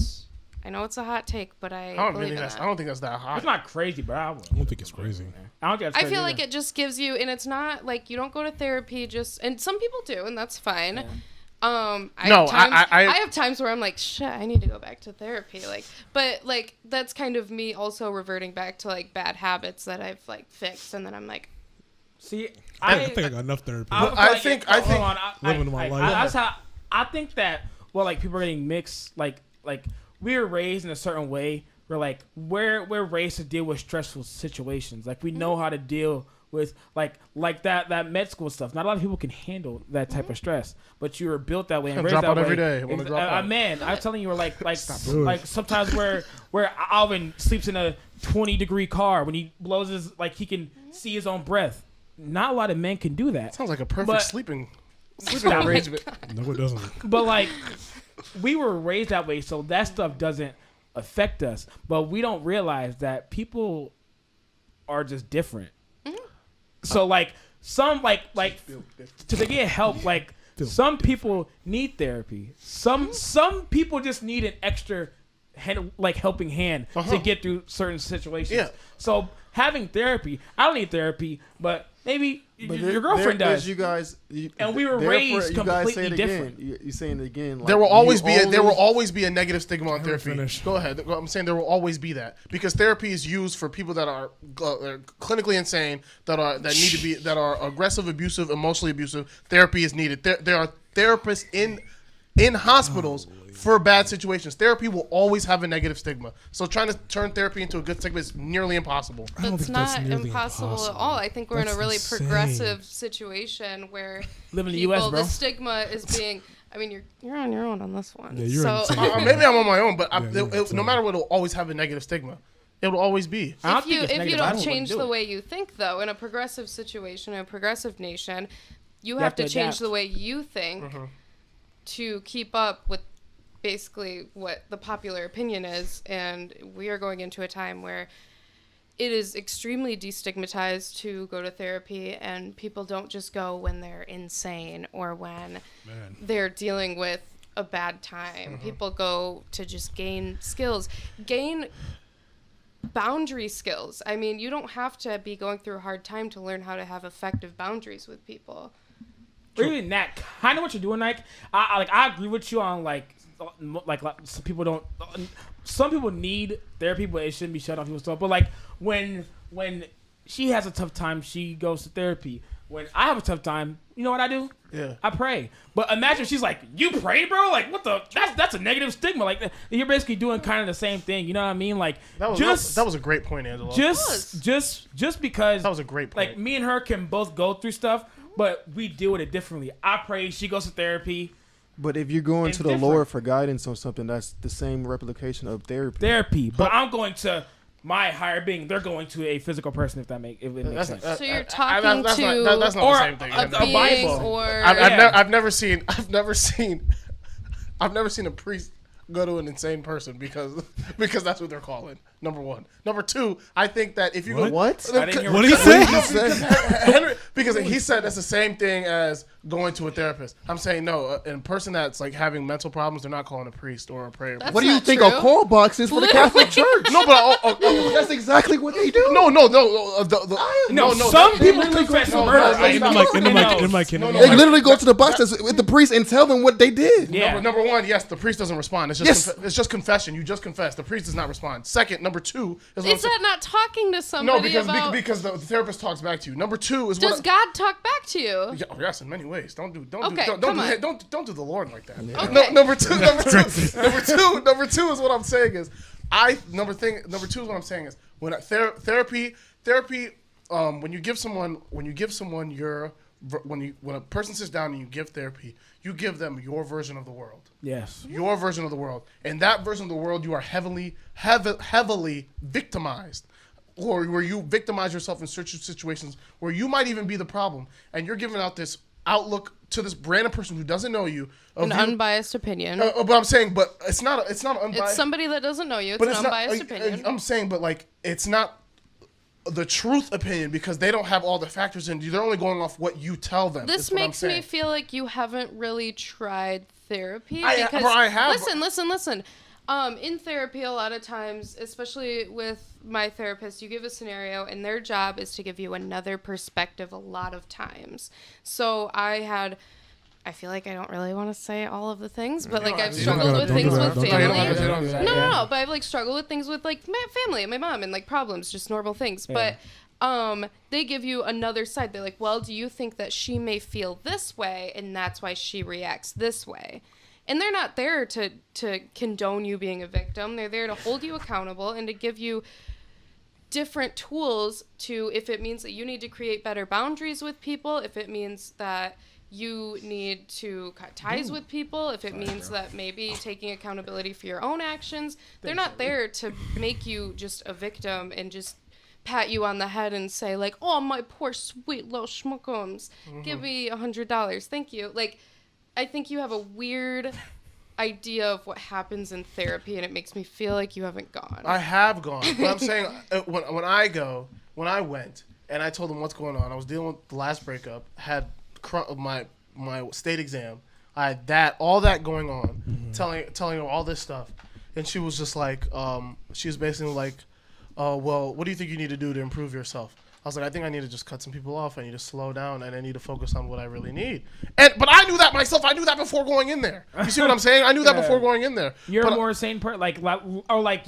I know it's a hot take, but I don't believe think in that's. that. I don't think that's that hot. It's not crazy, bro. I don't think it's crazy. I don't think that's I crazy feel like either. it just gives you, and it's not like you don't go to therapy just, and some people do, and that's fine. I have times where I'm like, shit, I need to go back to therapy. But that's kind of me also reverting back to like bad habits that I've like fixed, and then I'm like, See, I think I got enough therapy. I think- hold on, Living my life. That's how I think that. Well, like people are getting mixed. Like we were raised in a certain way. Where like we're raised to deal with stressful situations. Like we know how to deal with like that med school stuff. Not a lot of people can handle that type of stress, but you were built that way and raised Drop that out way. every day. Wanna drop out. Man, I'm telling you, we're like doing it. sometimes where Alvin sleeps in a 20-degree car when he blows his he can see his own breath. Not a lot of men can do that. Sounds like a perfect But- sleeping Stop it. arrangement. No, it doesn't. But like we were raised that way, so that stuff doesn't affect us. But we don't realize that people are just different. So like some like to get help, like some people need therapy. Some people just need an extra helping hand to get through certain situations. Yeah. So having therapy, I don't need therapy, but maybe your girlfriend does. You guys, And we were therefore, raised you guys say completely it different. Again. You're saying it again. Like, There will always be a negative stigma on Let me therapy. finish. Go ahead. I'm saying there will always be that because therapy is used for people that are clinically insane, that are aggressive, abusive, emotionally abusive. Therapy is needed. There are therapists in hospitals for bad situations. Therapy will always have a negative stigma. So trying to turn therapy into a good stigma is nearly impossible. I don't it's think that's not nearly impossible at impossible. all. I think we're in That's a really insane. progressive situation where Live in the people, US, bro. the stigma is being. I mean, you're on your own on this one. Yeah, you're so insane. Maybe I'm on my own, but Yeah, no matter what, it'll always have a negative stigma. It will always be. I don't if think you it's if you negative. I don't wouldn't change do the it. way you think, though, in a progressive situation, in a progressive nation, you have have to to change adapt. the way you think to keep up with basically what the popular opinion is. And we are going into a time where it is extremely destigmatized to go to therapy, and people don't just go when they're insane or when they're dealing with a bad time. People go to just gain skills, gain boundary skills. I mean, you don't have to be going through a hard time to learn how to have effective boundaries with people. Or even that kind of what you're doing, like I agree with you on like some people don't. Some people need therapy, but it shouldn't be shut off people's stuff. But like when she has a tough time, she goes to therapy. When I have a tough time, you know what I do? Yeah. I pray. But imagine she's like, "You pray, bro? Like what the? That's a negative stigma. Like you're basically doing kind of the same thing. You know what I mean? Like That was a great point, Angela. just because That was a great point. Like me and her can both go through stuff, but we deal with it differently. I pray. She goes to therapy. But if you're going It's to the different. Lord for guidance on something, that's the same replication of therapy. But I'm going to my higher being, they're going to a physical person if it makes sense. So you're that's talking not to the same thing. a a being Bible. or I've never seen a priest go to an insane person because that's what they're calling. Number one. Number two, I think that if you go What? I didn't hear What did he say? Henry, because he said that's the same thing as going to a therapist. I'm saying no, a person that's like having mental problems, they're not calling a priest or a prayer. That's What do you not think true. a call box is for the Catholic Church? No, but That's exactly what they do. no. Some people confess to murder. no, In the mic. No, They literally go to the box with the priest and tell them what they did. Yeah. Number one, yes, the priest doesn't respond. It's just it's just confession. You just confess. The priest does not respond. Second, number two is what Is that not talking to somebody no, because about? because the therapist talks back to you. Number two is Does what. God talk back to you? Yes, in many ways. Don't do Okay, come on. don't do the Lord like that. Okay. No, number two is what I'm saying is number two is what I'm saying is when therapy when you give someone when a person sits down and you give therapy, you give them your version of the world. Yes. Your version of the world. And that version of the world, you are heavily victimized. Or where you victimize yourself in certain situations where you might even be the problem. And you're giving out this outlook to this random person who doesn't know you. An unbiased opinion. But I'm saying, but it's not unbiased. It's somebody that doesn't know you. It's but an it's not, unbiased opinion. I'm saying, but like, it's not the truth opinion because they don't have all the factors in. They're only going off what you tell them. This is what I'm makes me saying. feel like you haven't really tried therapy. I have. Listen. In therapy, a lot of times, especially with my therapist, you give a scenario, and their job is to give you another perspective a lot of times. So I feel like I don't really want to say all of the things, but like I've struggled with things with family. No, but I've like struggled with things with like my family and my mom and like problems, just normal things. Yeah. But they give you another side. They're like, well, do you think that she may feel this way, and that's why she reacts this way? And they're not there to condone you being a victim. They're there to hold you accountable and to give you different tools to, if it means that you need to create better boundaries with people, if it means that you need to cut ties with people, if it means that maybe taking accountability for your own actions. They're not there to make you just a victim and just pat you on the head and say like, oh, my poor sweet little schmuckums, give me $100. Thank you. Like, I think you have a weird idea of what happens in therapy, and it makes me feel like you haven't gone. I have gone, but I'm saying when I went and I told them what's going on, I was dealing with the last breakup, had my state exam, I had all that going on, telling her all this stuff, and she was just like, she was basically like, well, what do you think you need to do to improve yourself? I was like, I think I need to just cut some people off. I need to slow down, and I need to focus on what I really need. But I knew that myself. I knew that before going in there. You see what I'm saying? I knew that before going in there. You're a more sane person, like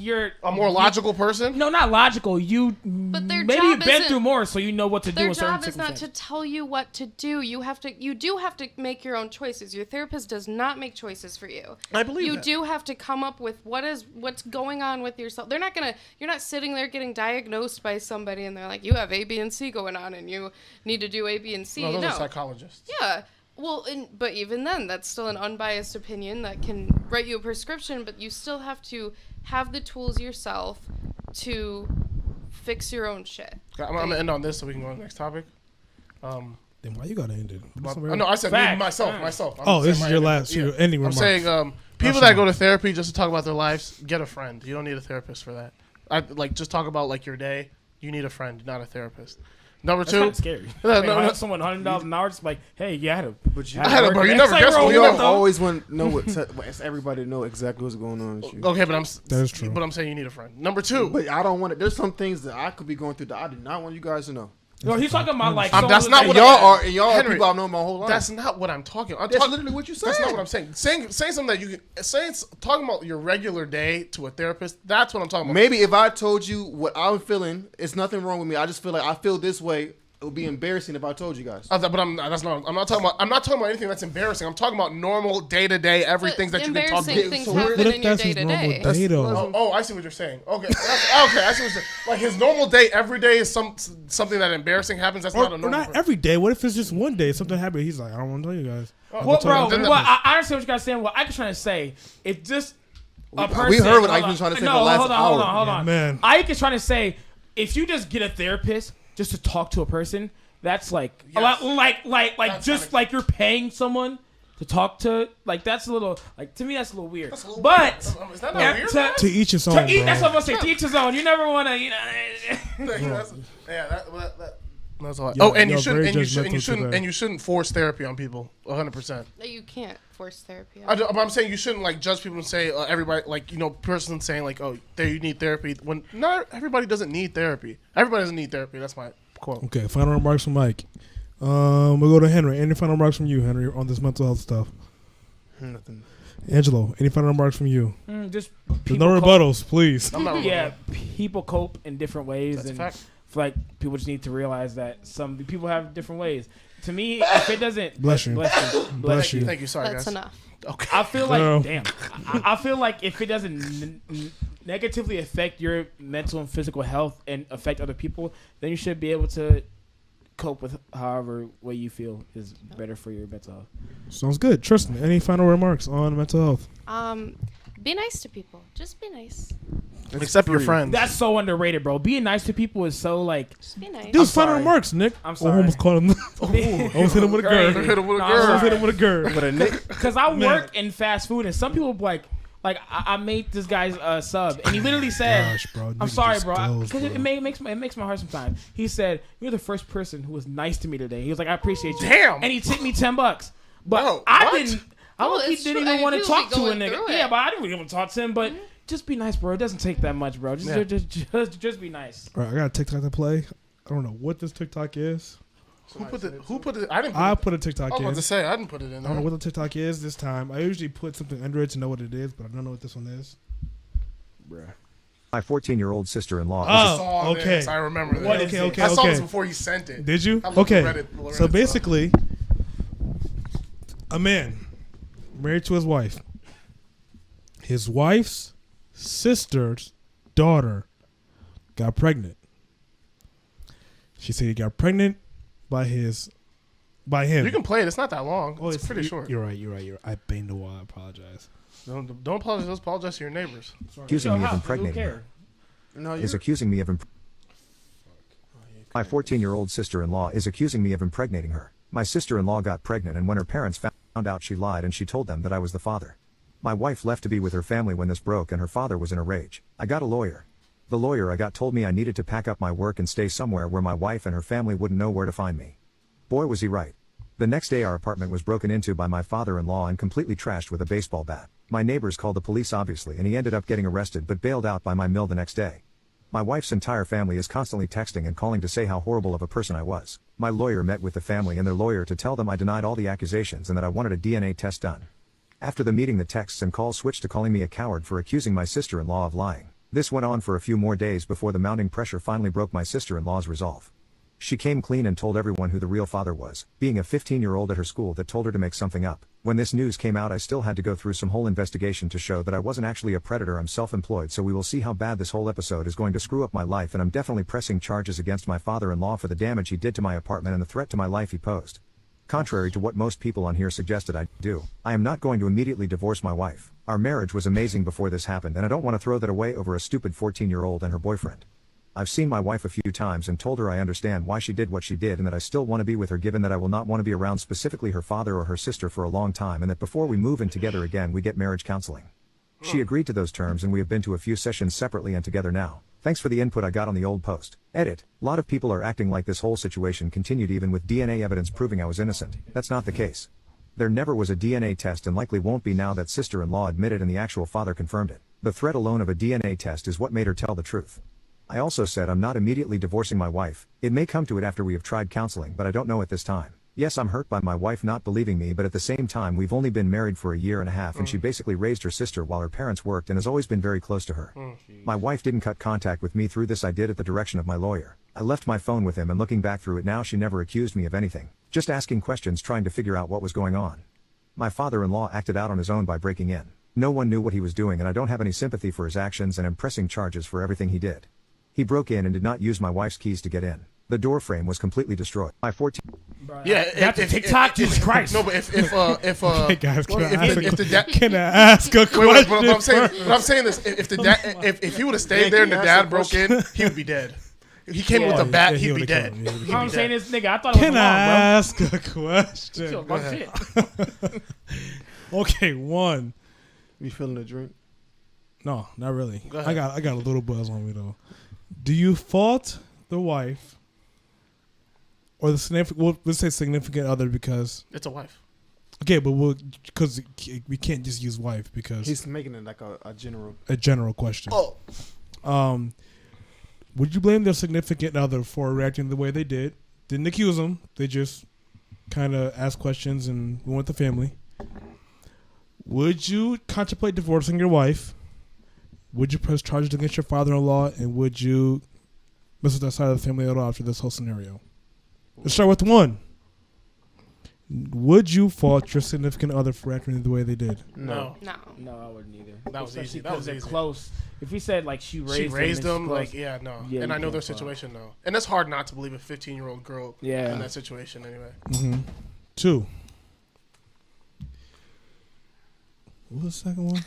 you're a more logical person. No, not logical. But their maybe job you've been isn't- through more, so you know what to do Their in certain job is not to circumstances. tell you what to do. You do have to make your own choices. Your therapist does not make choices for you. I believe you that. do have to come up with what's going on with yourself. They're not gonna. You're not sitting there getting diagnosed by somebody and they're like, you have A, B, and C going on, and you need to do A, B, and C. No, those are psychologists. Yeah. Well, but even then, that's still an unbiased opinion that can write you a prescription, but you still have to have the tools yourself to fix your own shit. I'm gonna end on this so we can go to the next topic. Then why you gotta end it? No, I said Facts. myself. Oh, this saying is your my last your ending I'm remarks. saying people that go to therapy just to talk about their lives, get a friend. You don't need a therapist for that. Just talk about like your day. You need a friend, not a therapist. Number That's two, kind of scary. No. Someone $100 an hour, just like, hey, you had to. But you, I had a bro. You never Like, guessed bro, what we you don't know. always want to know it's everybody to know exactly what's going on with you. Okay, but That is true. But I'm saying you need a friend. Number two, But I don't want it. There's some things that I could be going through that I do not want you guys to know. No, he's talking about like. that's someone not that- what Y'all are Henry, people I've known my whole life. that's not what I'm talking. That's literally what you said. That's not what I'm saying. Saying something that you can talking about your regular day to a therapist. That's what I'm talking about. Maybe if I told you what I'm feeling, it's nothing wrong with me. I just feel like I feel this way. It would be embarrassing if I told you guys. But I'm not talking about anything that's embarrassing. I'm talking about normal day to day everything that you can talk Embarrassing to. things So happen What if in your that's day his to normal day. day though? Oh, I see what you're saying. Okay, okay, I see what you're saying. Like his normal day, every day is something that embarrassing happens. That's not a Or normal. not every day. What if it's just one day something happened? He's like, I don't want to tell you guys. Well, bro, Then well, I understand what you guys saying. What I'm trying to say, it just a person. We heard what hold Ike was on. trying to say No, for the last hold on, hour. hold on, hold Yeah, on. man. Ike is trying to say if you just get a therapist just to talk to a person, that's like a lot, That's just kinda- like you're paying someone to talk to. Like that's a little like to me that's a little weird. That's a little But weird. Is that not yeah, weird? To each his own, to eat, bro. that's what I'm gonna say. To each his own. You never want to, you know. That's all. Yo, Oh, and yo, you should, very and you should, judgmental today. and you shouldn't force therapy on people. 100%. You can't force therapy. I'm saying you shouldn't like judge people and say everybody like person saying like there you need therapy when not everybody doesn't need therapy. Everybody doesn't need therapy. That's my quote. Okay, final remarks from Mike. We'll go to Henry. Any final remarks from you, Henry, on this mental health stuff? Nothing. Angelo, any final remarks from you? Just There's people no cope- rebuttals, please. I'm not. Yeah, people cope in different ways, That's a and fact. I feel like people just need to realize that some people have different ways. To me, if it doesn't Bless you. Bless you. Thank you. Sorry, That's guys. enough. Okay. I feel like Girl. damn. I feel like if it doesn't negatively affect your mental and physical health and affect other people, then you should be able to cope with however way you feel is better for your mental health. Sounds good. Tristan, any final remarks on mental health? Be nice to people. Just be nice. Except your friends. That's so underrated, bro. Being nice to people is so like. Just be nice. Dude, final sorry. remarks, Nick. I'm I sorry. almost called him. Almost hit him with a Crazy. girl. Hit him with a No, girl. I'm Almost hit sorry. him with a girl. But a Nick. Because I Man. work in fast food, and some people like I made this guy's sub, and he literally said, Gosh, bro, "I'm nigga sorry, just bro," goes, because bro. it makes my heart sometimes. He said, "You're the first person who was nice to me today." He was like, "I appreciate you." Damn. And he tipped me $10, but Bro, I what? didn't. I No, he it's didn't true. even want to People be talk to a going nigga. through it. Yeah, but I didn't really want to talk to him. But just be nice, bro. It doesn't take that much, bro. Yeah. Just be nice. All right, I got a TikTok to play. I don't know what this TikTok is. Who put it? I didn't. Put I it. put a I TikTok was in. about to say I didn't put it in I don't know there. what the TikTok is this time. I usually put something under it to know what it is, but I don't know what this one is. My 14-year-old sister-in-law Oh. I saw okay. this. I remember this. What is Okay, it? okay, I saw okay. this before you sent it. Did you? I love the Okay. Reddit So stuff. basically, a man married to his wife. His wife's sister's daughter got pregnant. She said he got pregnant by him. You can play it. It's not that long. Oh, it's pretty short. You're right. I banged a wall. I apologize. Don't apologize. Just apologize to your neighbors. accusing me of Who impregnating cares? her. No, Is you're. accusing me of My 14-year-old sister-in-law is accusing me of impregnating her. My sister-in-law got pregnant, and when her parents found out, she lied and she told them that I was the father. My wife left to be with her family when this broke, and her father was in a rage. I got a lawyer. The lawyer I got told me I needed to pack up my work and stay somewhere where my wife and her family wouldn't know where to find me. Boy, was he right. The next day our apartment was broken into by my father-in-law and completely trashed with a baseball bat. My neighbors called the police obviously, and he ended up getting arrested but bailed out by my mill the next day. My wife's entire family is constantly texting and calling to say how horrible of a person I was. My lawyer met with the family and their lawyer to tell them I denied all the accusations and that I wanted a DNA test done. After the meeting, the texts and calls switched to calling me a coward for accusing my sister-in-law of lying. This went on for a few more days before the mounting pressure finally broke my sister-in-law's resolve. She came clean and told everyone who the real father was, being a 15-year-old at her school that told her to make something up. When this news came out, I still had to go through some whole investigation to show that I wasn't actually a predator. I'm self-employed, so we will see how bad this whole episode is going to screw up my life, and I'm definitely pressing charges against my father-in-law for the damage he did to my apartment and the threat to my life he posed. Contrary to what most people on here suggested I do, I am not going to immediately divorce my wife. Our marriage was amazing before this happened, and I don't want to throw that away over a stupid 14-year-old and her boyfriend. I've seen my wife a few times and told her I understand why she did what she did and that I still want to be with her, given that I will not want to be around specifically her father or her sister for a long time, and that before we move in together again we get marriage counseling. She agreed to those terms and we have been to a few sessions separately and together now. Thanks for the input I got on the old post. Edit. A lot of people are acting like this whole situation continued even with DNA evidence proving I was innocent. That's not the case. There never was a DNA test and likely won't be now that sister-in-law admitted and the actual father confirmed it. The threat alone of a DNA test is what made her tell the truth. I also said I'm not immediately divorcing my wife. It may come to it after we have tried counseling, but I don't know at this time. Yes, I'm hurt by my wife not believing me, but at the same time we've only been married for a year and a half and she basically raised her sister while her parents worked and has always been very close to her. My wife didn't cut contact with me through this. I did at the direction of my lawyer. I left my phone with him, and looking back through it now, she never accused me of anything. Just asking questions, trying to figure out what was going on. My father-in-law acted out on his own by breaking in. No one knew what he was doing and I don't have any sympathy for his actions, and am pressing charges for everything he did. He broke in and did not use my wife's keys to get in. The door frame was completely destroyed. My 14. Bro, Yeah, that's TikTok. Jesus Christ. No, but if Hey guys, can I ask if the dad. can I ask a question? Wait, but first? I'm saying this. If the dad, if he would have stayed there and the can you dad ask broke a in, he would be dead. If he came in with a Yeah, bat, he he'd be would've dead. killed him. Yeah, You know what I'm saying? This nigga, I thought it was Can I ask a question? Go ahead. ahead. Okay, one. You feeling the drink? No, not really. Go ahead. I got a little buzz on me though. Do you fault the wife or the significant? Well, let's say significant other because It's a wife. okay, but because we can't just use wife because He's making it like a general. a general question. Oh, Would you blame their significant other for reacting the way they did? Didn't accuse them. They just kind of asked questions and went with the family. Would you contemplate divorcing your wife? Would you press charges against your father-in-law? And would you mess with that side of the family at all after this whole scenario? Let's start with one. Would you fault your significant other for acting the way they did? no. No. No, I wouldn't either. That was Especially easy. That 'cause was they're easy. close. If we said like she She raised them, them, like, yeah, no. Yeah, and you I know their can't fault. situation, though. And it's hard not to believe a 15-year-old girl Yeah. in that situation, anyway. Mm-hmm. Two. What was the second one?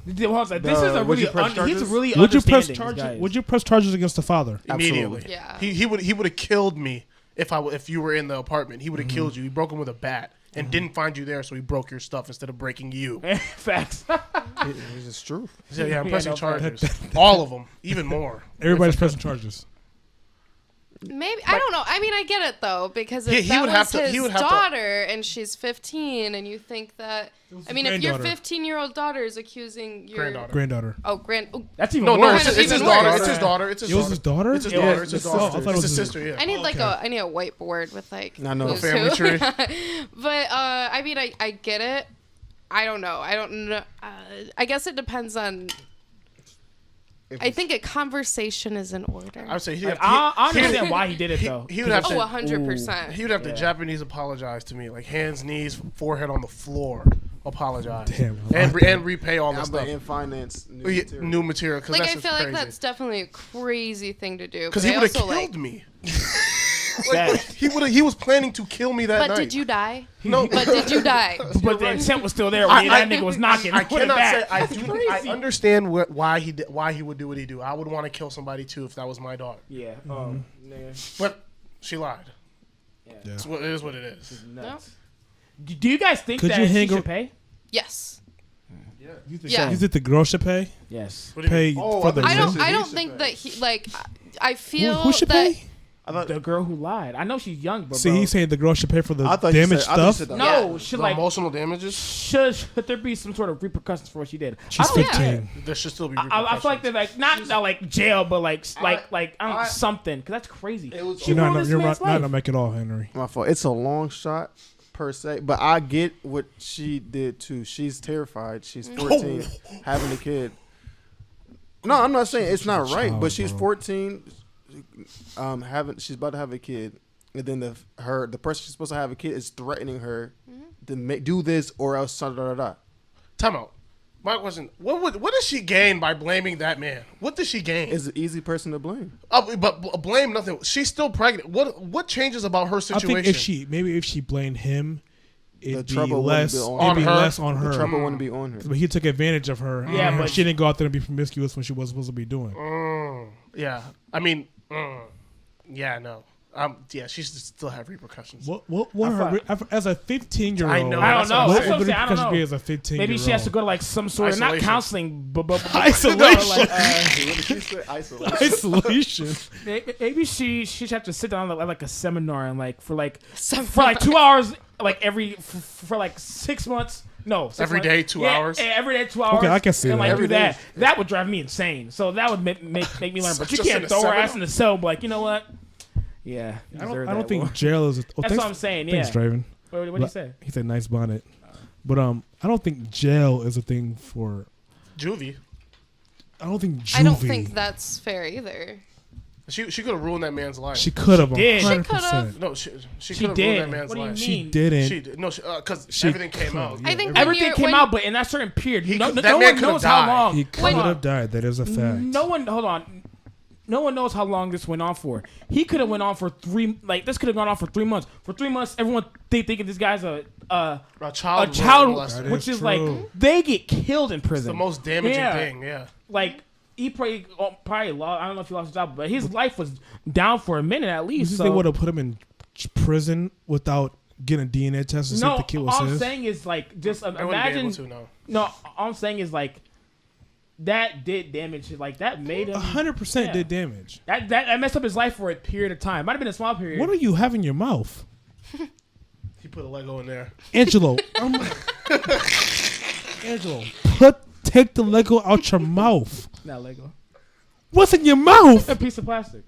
This is a would you really press he's charges? really Would you press understanding, this charges? guy is. Would you press charges against the father? Immediately. Yeah. He would have killed me if you were in the apartment. He would have killed you. He broke him with a bat and didn't find you there, so he broke your stuff instead of breaking you. Facts. It's just truth. So, yeah, I'm Yeah, pressing no, charges. All of them, even more. Everybody's pressing charges. Maybe I don't know. I mean, I get it though because if He that would was have to- his he would have to- daughter and she's 15, and you think that I mean, if your granddaughter. 15-year-old daughter is accusing your Granddaughter. Granddaughter. oh That's even No, worse. it's his even daughter. worse. It's his daughter. It's his It was daughter. his daughter? It's his Yeah, daughter. It's it's his his daughter. sister. I thought it It's was his his- sister. Yeah. I need like okay. I need a whiteboard with like I know. who's Family who. tree. But I mean, I get it. I don't know. I don't know. I guess it depends on. I think a conversation is in order. I would say I understand why he did it though. he would have Oh, to. 100%. He would have to Yeah. Japanese apologize to me, like hands, knees, forehead on the floor, apologize, Damn, I like and repay all the I'm stuff. in finance. New Yeah, material. new material, because Like that's I just feel crazy. like that's definitely a crazy thing to do. Because but he I would have also, killed like, me. Facts. He was planning to kill me that But night. did you die? No, But did you die? But the intent was still there when that nigga was knocking. I Put it cannot back. say I That's do. crazy. I understand why he would do what he do. I would want to kill somebody too if that was my daughter. Yeah. Nigga. But she lied. Yeah. Yeah. It is what it is. Nuts. Do you guys think Could that you she hang should a- pay? Yes. You think, Yeah. you think the girl should pay? Yes. What do you mean? Pay Oh, for I the thought I you don't. said I he don't should think pay. that he like. I feel Who should that. pay? I thought, The girl who lied. I know she's young, but See, bro, he's saying the girl should pay for the I thought you damaged said- I thought you stuff. said that. no, Yeah. should The like emotional damages. should there be some sort of repercussions for what she did? She's Oh, yeah. 15. There should still be. I feel like they're like not like jail, but like I don't know, I- something because that's crazy. It was- She You're ruined not, this you're man's not, not life. to make it all, Henry. My fault. It's a long shot per se, but I get what she did too. She's terrified. She's 14, having a kid. No, I'm not saying it's not She's a right, child, but she's bro. 14, she's about to have a kid, and then the person she's supposed to have a kid is threatening her to do this or else. Da, da, da, da. Time out. My question: what does she gain by blaming that man? What does she gain? Is an easy person to blame. But blame nothing. She's still pregnant. What changes about her I situation? think if she blamed him, it'd be trouble wouldn't less be on it'd be her. less on The her. trouble wouldn't be on her. But he took advantage of her. Yeah, and but- she didn't go out there and be promiscuous when she was supposed to be doing. Yeah, I mean, yeah, no. Yeah, she should still have repercussions. What her, as a 15-year-old? I know. I don't know. What That's what I'm would the saying. I don't repercussions be know. as a 15-year-old? Maybe she has to go to like some sort of not Isolation. counseling, but Isolation. like, What did she say? Isolation. Isolation. maybe she should have to sit down at like a seminar and like for like Seminar. 2 hours like for like 6 months. No, 6 Every months. day, 2 Yeah, hours? Every day, 2 hours. Okay, I can see and, that. Like Every do that. day. That would drive me insane. So that would make me learn. But you Just can't in a throw her ass seminar? in the cell. And be like, you know what? Yeah, you I deserve don't that, think Will. jail is. That's what I'm saying. Yeah. Thanks, Draven. What did you say? He said nice bonnet, but I don't think jail is a thing for. Juvie. I don't think juvie. I don't think that's fair either. She could have ruined that man's life. she could have. did. She 100%. could've. no, she She could have ruined did. that man's What do you life. mean? She didn't. She did. No, because She everything came could, out. yeah. I think when Everything you're, came when, out, but in that certain period, no that one man could've knows how died. long. He could When- have died. That is a fact. No one, hold on. no one knows how long this went on for. He could have went on for this could have gone on for 3 months. For 3 months, everyone thinking this guy's a child molester, That which is is like true. they get killed in It's prison. the most damaging Yeah. thing. Yeah. Like he probably lost. I don't know if he lost his job, but his life was down for a minute at You least. think So. they would have put him in prison without getting a DNA test to see if No, the kid was all I'm his? saying is like just I wouldn't be imagine. able to, no. No, all I'm saying is like that did damage. Like that made him 100% Yeah. did damage. that messed up his life for a period of time. Might have been a small period. What do you have in your mouth? He put a Lego in there. Angelo. Angelo, take the Lego out your mouth. Not Lego. What's in your mouth? A piece of plastic.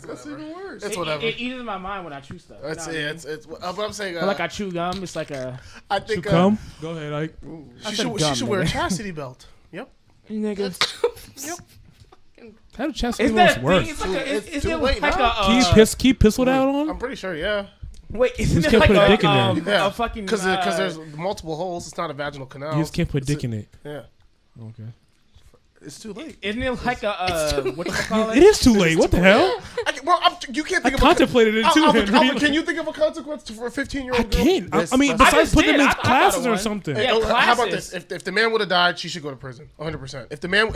That's even worse. It's whatever. It eases my mind when I chew stuff. It's You know what I mean? it's but I'm saying. But like I chew gum, it's like a I You think come? Go ahead, Ike. she said should gum, wear a nigga. chastity belt. Yep. nigga. How do chastity Is that belts a work? thing? It's like a, It's is too it late like now. a Keep pistol that on? I'm pretty sure. Yeah. wait? Isn't just it can't like put a dick in there. Yeah. a fucking Because uh, there's multiple holes. It's not a vaginal canal. You just can't put It's dick a- in it. Yeah. Okay. It's too late. Isn't it like a what do you call it? It is too late. What the hell? You can't I think of contemplated it too, Henry. Can you think of a consequence for a 15-year-old I girl? can't. I mean, I besides just putting did. them in I thought classes of or one. something. Yeah, How about classes. this? If the man would have died, she should go to prison. 100%. If the man would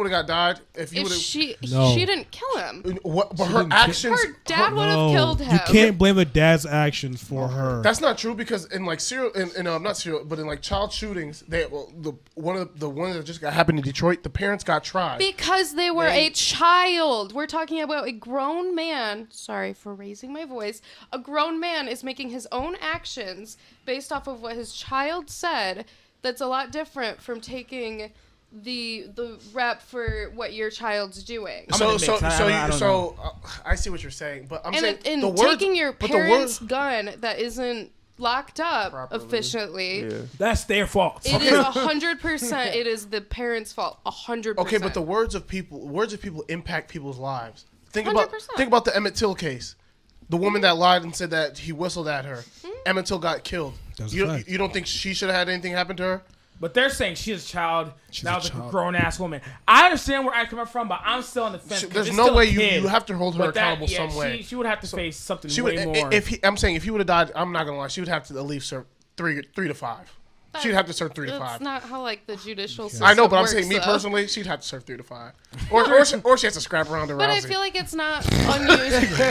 have got died, if you If would have, she No. she didn't kill him. what? But her didn't kill- actions. Her dad would have No, killed him. you can't blame the dad's actions for her. That's not true because in like not serial, but in like child shootings, the one that just happened in Detroit, the parents got tried. Because they were a child. We're talking about a grown man. Sorry for raising my voice. A grown man is making his own actions based off of what his child said. That's a lot different from taking the rep for what your child's doing. I'm in the mix. I don't know. I see what you're saying, but I'm And saying in the words, taking your but parents' gun that isn't locked up Properly. efficiently, Yeah. That's their fault. it is 100%. It is the parents' fault. 100%. Okay, but the words of people impact people's lives. Think about 100%. the Emmett Till case. The woman that lied and said that he whistled at her. Emmett Till got killed. That's a You fact. don't think she should have had anything happen to her? But they're saying she's a child. Now a it's like a child. grown ass woman. I understand where I'm coming from, but I'm still on the fence. 'cause There's it's no still a way kid. you have to hold her But that- accountable yeah, some way. She would have to face something She way would, more. I'm saying if he would have died, I'm not gonna lie, she would have to at least serve three to 5. She'd have to serve 3 to 5. That's not how like the judicial system I know, but I'm works, saying me though. personally, she'd have to serve 3 to 5, or she has to scrap around around. But I feel like it's not unusual.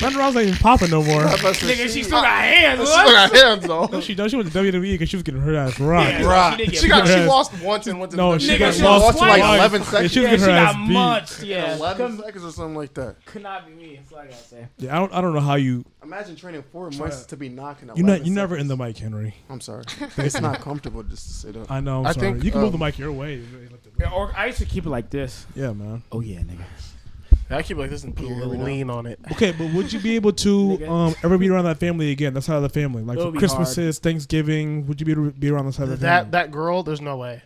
Ronda Rousey ain't even popping no more. Nigga, she still got hands. she still What? got hands though. No, she does. She went to WWE because she was getting her ass rocked. Yeah, Right. she did get She Yes. lost once and went to No, the she Nigga, got she lost lost like twice. 11 Yeah, seconds. she was Yeah, getting she her ass got beat. munched. Yeah, 11 seconds or something like that. could not be me. That's all I gotta say. Yeah, I don't know how you. Imagine training 4 months to be knocking. You're never in the mic, Henry. I'm sorry. It's not comfortable just to sit up. I know. I'm I sorry. think, You can move the mic your way. Yeah, or I used to keep it like this. Yeah, man. Oh yeah, nigga. I keep like this and put a little lean on it. Okay, but would you be able to Nigga. ever be around that family again? That's how the family, like It'll for be Christmases, Thanksgiving. Would you be able to be around this type of family? That girl, there's no way.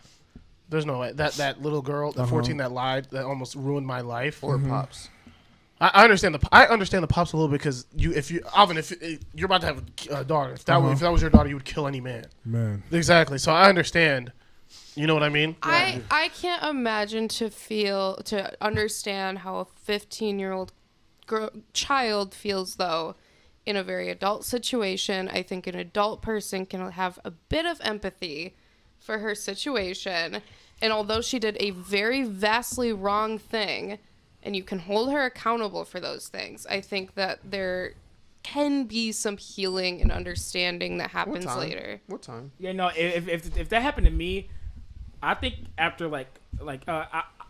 There's no way. That little girl, the Uh-huh. 14 that lied, that almost ruined my life. Or pops. I understand the pops a little bit because if you're about to have a daughter, if that was your daughter, you would kill any man. Man, Exactly. So I understand. You know what I mean? I can't imagine to understand how a 15-year-old child feels though in a very adult situation. I think an adult person can have a bit of empathy for her situation, and although she did a very vastly wrong thing and you can hold her accountable for those things, I think that there can be some healing and understanding that happens later. What time? Yeah, no. If that happened to me, I think after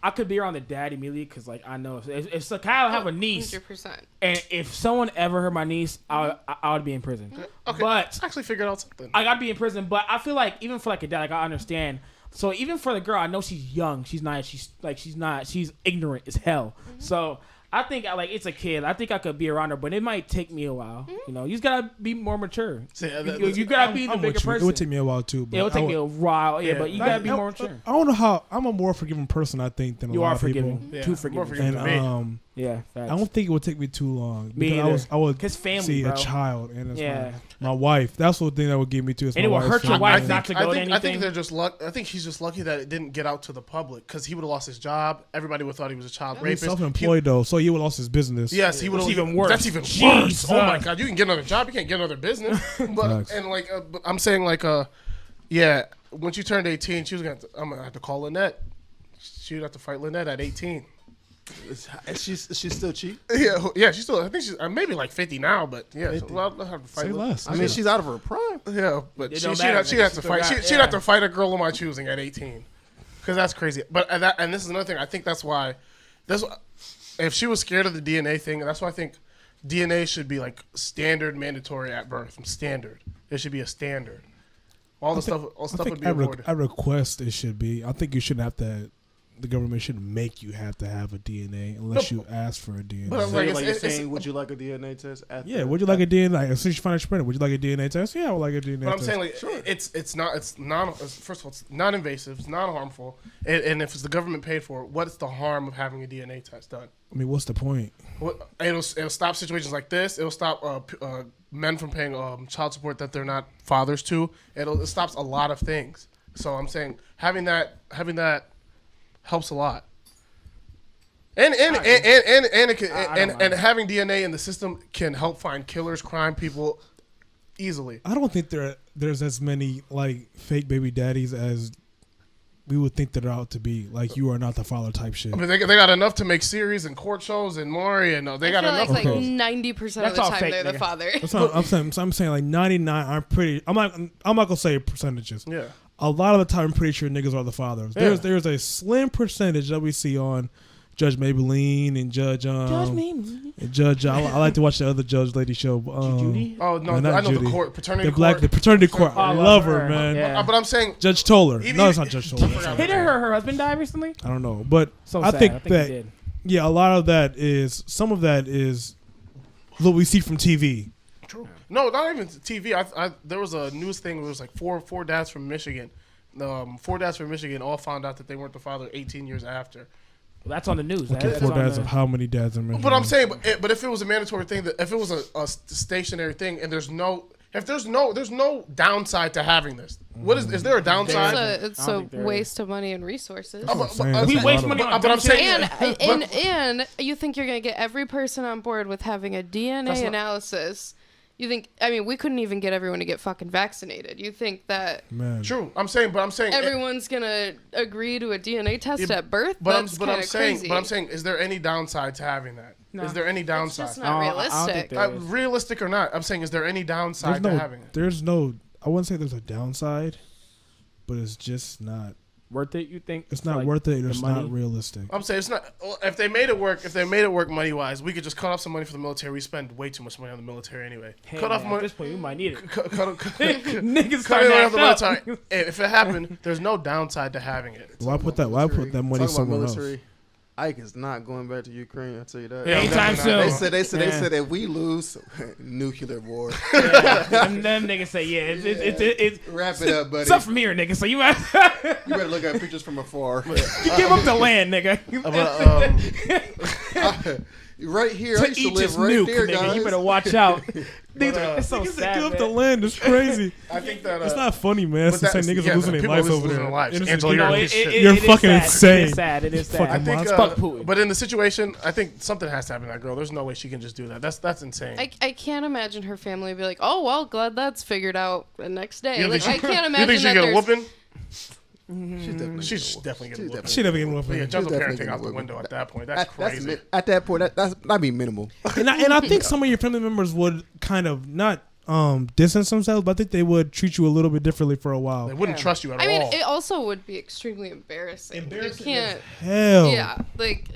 I could be around the dad immediately because like I know if so Kyle have a niece 100%. and if someone ever hurt my niece, I would be in prison. Okay. But I actually figured out something. I gotta be in prison. But I feel like even for like a dad, like I understand. So even for the girl, I know she's young. She's not. She's ignorant as hell. So I think it's a kid. I think I could be around her, but it might take me a while. You know, you just gotta be more mature. See, You gotta be the I'm bigger with you. It person. would take me a while too. But Yeah, it would take me a while. Yeah, Yeah. but you gotta be more mature. I don't know how. I'm a more forgiving person, I think, than a You lot are of people. forgiving. Yeah, Too more forgiving. forgiving And than me. Yeah, I don't think it would take me too long. Me because either. I would 'Cause family, see bro. a child and it's Yeah. my wife. That's the thing that would get me too. Is And it my will wife's hurt your family. wife not to go to I think anything. they're just I think he's just lucky that it didn't get out to the public because he would have lost his job. Everybody would have thought he was a child He's rapist. self-employed though, so he would lost his business. Yes, he would have. That's even worse. That's even Jesus. worse. Oh my god, you can get another job, you can't get another business. But Facts. and like, but I'm saying like, yeah, once you turned 18, I'm gonna have to call Lynette. She would have to fight Lynette at 18. She's still cheap. Yeah, she's still. I think she's maybe like 50 now, but yeah, so I'll have to fight. Say less. I mean, she's out of her prime. Yeah, but It she'd don't matter, have man. to She still fight. got- She'd yeah. have to fight a girl of my choosing at 18, because that's crazy. But and this is another thing. I think that's why. If she was scared of the DNA thing, that's why I think DNA should be like standard mandatory at birth. Standard. It should be a standard. All stuff would be avoided. I request it should be. I think you shouldn't have to. The government shouldn't make you have to have a DNA unless you ask for a DNA. But I'm So like, you're it's- saying, would you like a DNA test? Yeah, would you like a DNA? As soon as you find out you're pregnant, would you like a DNA test? Yeah, I would like a DNA But I'm test. saying like it's non first of all it's non-invasive, it's non-harmful, and if it's the government paid for it, what's the harm of having a DNA test done? I mean, what's the point? It'll stop situations like this. It'll stop men from paying child support that they're not fathers to. It stops a lot of things. So I'm saying having that helps a lot. And having DNA in the system can help find killers, crime people easily. I don't think there's as many like fake baby daddies as we would think that there ought to be. Like, you are not the father type shit. I mean, they got enough to make series and court shows and Maury and they got enough. like of those. 90% of That's the all time fake, they're the nigga. father. That's what I'm saying. So I'm saying like 99. I'm not gonna say percentages. Yeah. A lot of the time, I'm pretty sure niggas are the fathers. Yeah. There's a slim percentage that we see on Judge Maybelline and Judge and Judge. I like to watch the other Judge Lady show. Judy? Oh no, not I know Judy. the court paternity The court. paternity court. I love her, her. man. Yeah. But I'm saying Judge Toller. Even- No, it's not Judge Toller. Didn't her husband die recently? I don't know, but So I sad. think I think that he did. yeah, a lot of that is some of that is what we see from TV. True. No, not even TV. There was a news thing where it was like four dads from Michigan. 4 dads from Michigan all found out that they weren't the father 18 years after. Well, that's on the news. Okay, That's 4 on dads the- of how many dads are mentioned? But I'm saying, but if it was a mandatory thing, that if it was a stationary thing, and there's no downside to having this. What is there a downside? It's I don't a think there waste of money and resources. That's what I'm saying. We That's a waste lot money of- on But I'm dumb shit. saying, And you think you're going to get every person on board with having a DNA analysis. You think, I mean, we couldn't even get everyone to get fucking vaccinated. You think that Man. true. I'm saying everyone's going to agree to a DNA test Yeah, at birth? But That's I'm kinda saying, crazy. is there any downside to having that? No. Is there any It's downside? just I not don't think realistic. there is. Realistic or not, I'm saying, is there any downside to having it? There's no. I wouldn't say there's a downside, but it's just not. Worth it, you think? It's not Like, worth it. the It's money? not realistic. I'm saying it's not. If they made it work money wise, we could just cut off some money for the military. We spend way too much money on the military anyway. Hey, cut off man, money. At this point, we might need it. Cut Niggas cut starting it to off the act up. military. If it happened, there's no downside to having it. Why put that money Talking about somewhere military, else? Ike is not going back to Ukraine. I'll tell you that. Yeah, Anytime definitely soon. not. They Yeah. said if we lose, nuclear war. And them niggas say, yeah, it's Wrap it up, buddy. it's up from here, nigga. So you might You better look at pictures from afar. you give up the land, nigga. Right here, I To used to each live his right nuke, there, nigga. guys. You better watch out. It's so Niggas that sad, give up the man. land. It's crazy. I think that It's not funny, man. It's but insane. that's- Niggas yeah, are losing their people lives are over losing there. their lives. Innocent Angela, people. No, you're a it piece of shit. You're is fucking sad. insane. It is sad. It is sad. Fucking I think, monster. Fuck Putin. but in the situation, I think something has to happen to that girl. There's no way she can just do that. That's insane. I can't imagine her family be like, oh, well, glad that's figured out the next day. You Like, think I can't you imagine think she that get a there's... whooping? She's definitely She's definitely getting a whooping. She never getting Yeah, whooping. gentle definitely parenting getting out the whooping. window at that point. That's crazy. At that point, that'd be minimal. And I think some of your family members would kind of not distance themselves, but I think they would treat you a little bit differently for a while. They wouldn't trust you at I mean, all. it also would be extremely embarrassing. You can't... Hell. Yeah, like...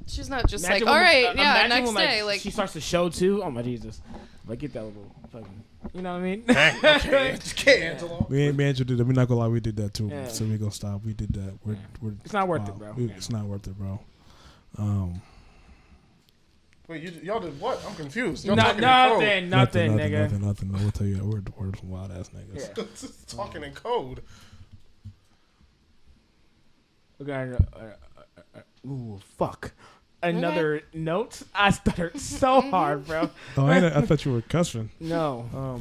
She's not just Imagine like, all when- right, imagine next when, day. Like, she starts the show too. Oh my Jesus! Like get that little fucking, you know what I mean? Dang, okay. Okay, Angelo. Me and Angel did that. We're not gonna lie, we did that too. Yeah. So we gonna stop. We did that. We're It's not worth it, bro. It's not worth it, bro. Wait, y'all did what? I'm confused. Y'all Nothing, talking nothing, nigga. Nothing. We'll tell you that. We're some wild ass niggas. Yeah. in code. Talking in code. Okay. Ooh, fuck. another note. I stuttered so hard, bro. Oh, I thought you were cussing. No.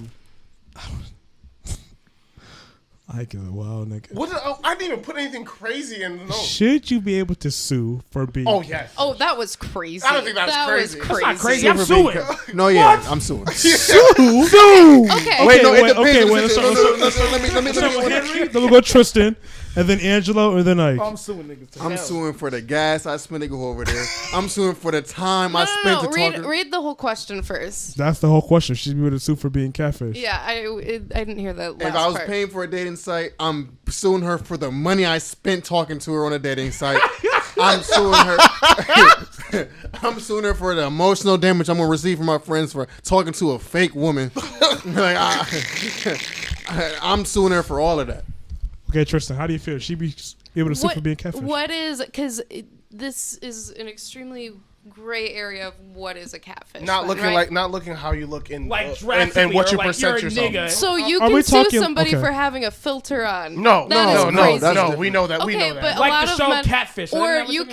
I get a wild nigga. What? I didn't even put anything crazy in the note. Should you be able to sue for being? Oh yes. Oh, that was crazy. I don't think that's crazy. Was That's Not crazy. I'm suing. No, yeah, I'm suing. Sue. Okay. Wait, no, it wait, depends. okay, wait, Listen, let's no, let me. Start with Henry, then we'll go Tristan, and then Angelo, and then Ike. I'm suing niggas. to I'm hell. suing for the gas I spent to go over there. I'm suing for the time I spent to talk. Read the whole question first. That's the whole question. Should be able to sue for being catfish. Yeah, I didn't hear that last If I was part. paying for a dating site, I'm suing her for the money I spent talking to her on a dating site. I'm suing her. I'm suing her for the emotional damage I'm gonna receive from my friends for talking to a fake woman. Like, I'm suing her for all of that. Okay, Tristan, how do you feel? Should be able to sue for being catfish? What is, because this is an extremely gray area of what is a catfish. Not then, looking right? like not looking how you look in Like and what drastically, you or like present you're a yourself. nigga. So you Are can we sue talking- somebody okay. for having a filter on. No, That is no, no, crazy. that's no. different. We know that. We Okay, know but that. a Like lot the of show men, Catfish, isn't or that what you you're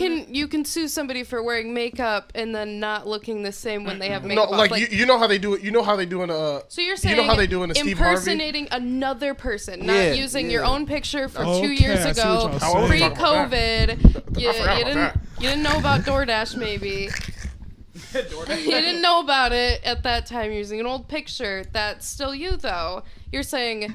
talking can sue somebody for wearing makeup and then not looking the same when they have No, makeup. like on. you know how they do it. You know how they do in So you're saying you know how they do in a Steve Harvey. impersonating another person, not Yeah, using yeah. your own picture for Okay, 2 years I see what ago, y'all saying. pre-COVID. You, I forgot you about didn't that. you didn't know about DoorDash maybe. You didn't know about it at that time using an old picture. That's still you though. You're saying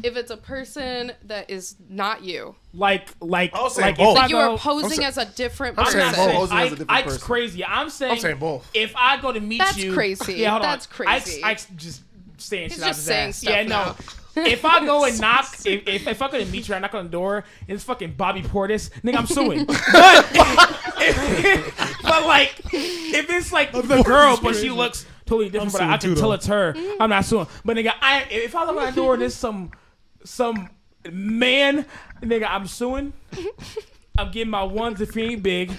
if it's a person that is not you, Like I'll say like both. if I but you are go, posing as a different I'm person. saying I'm both. saying Posing as a different Ike's person. crazy. I'm saying both. If I go to meet That's you, crazy. Yeah, hold That's on. crazy. Ike's just saying He's shit out just his saying ass. stuff Yeah, now. no. If I go and knock, if I'm gonna meet you, I knock on the door, and it's fucking Bobby Portis, nigga, I'm suing. But like, if it's like the girl, but she looks totally different, but suing I can too, tell though. it's her, I'm not suing. But nigga, if I look at the door and there's some man, nigga, I'm suing. I'm getting my ones if he ain't big.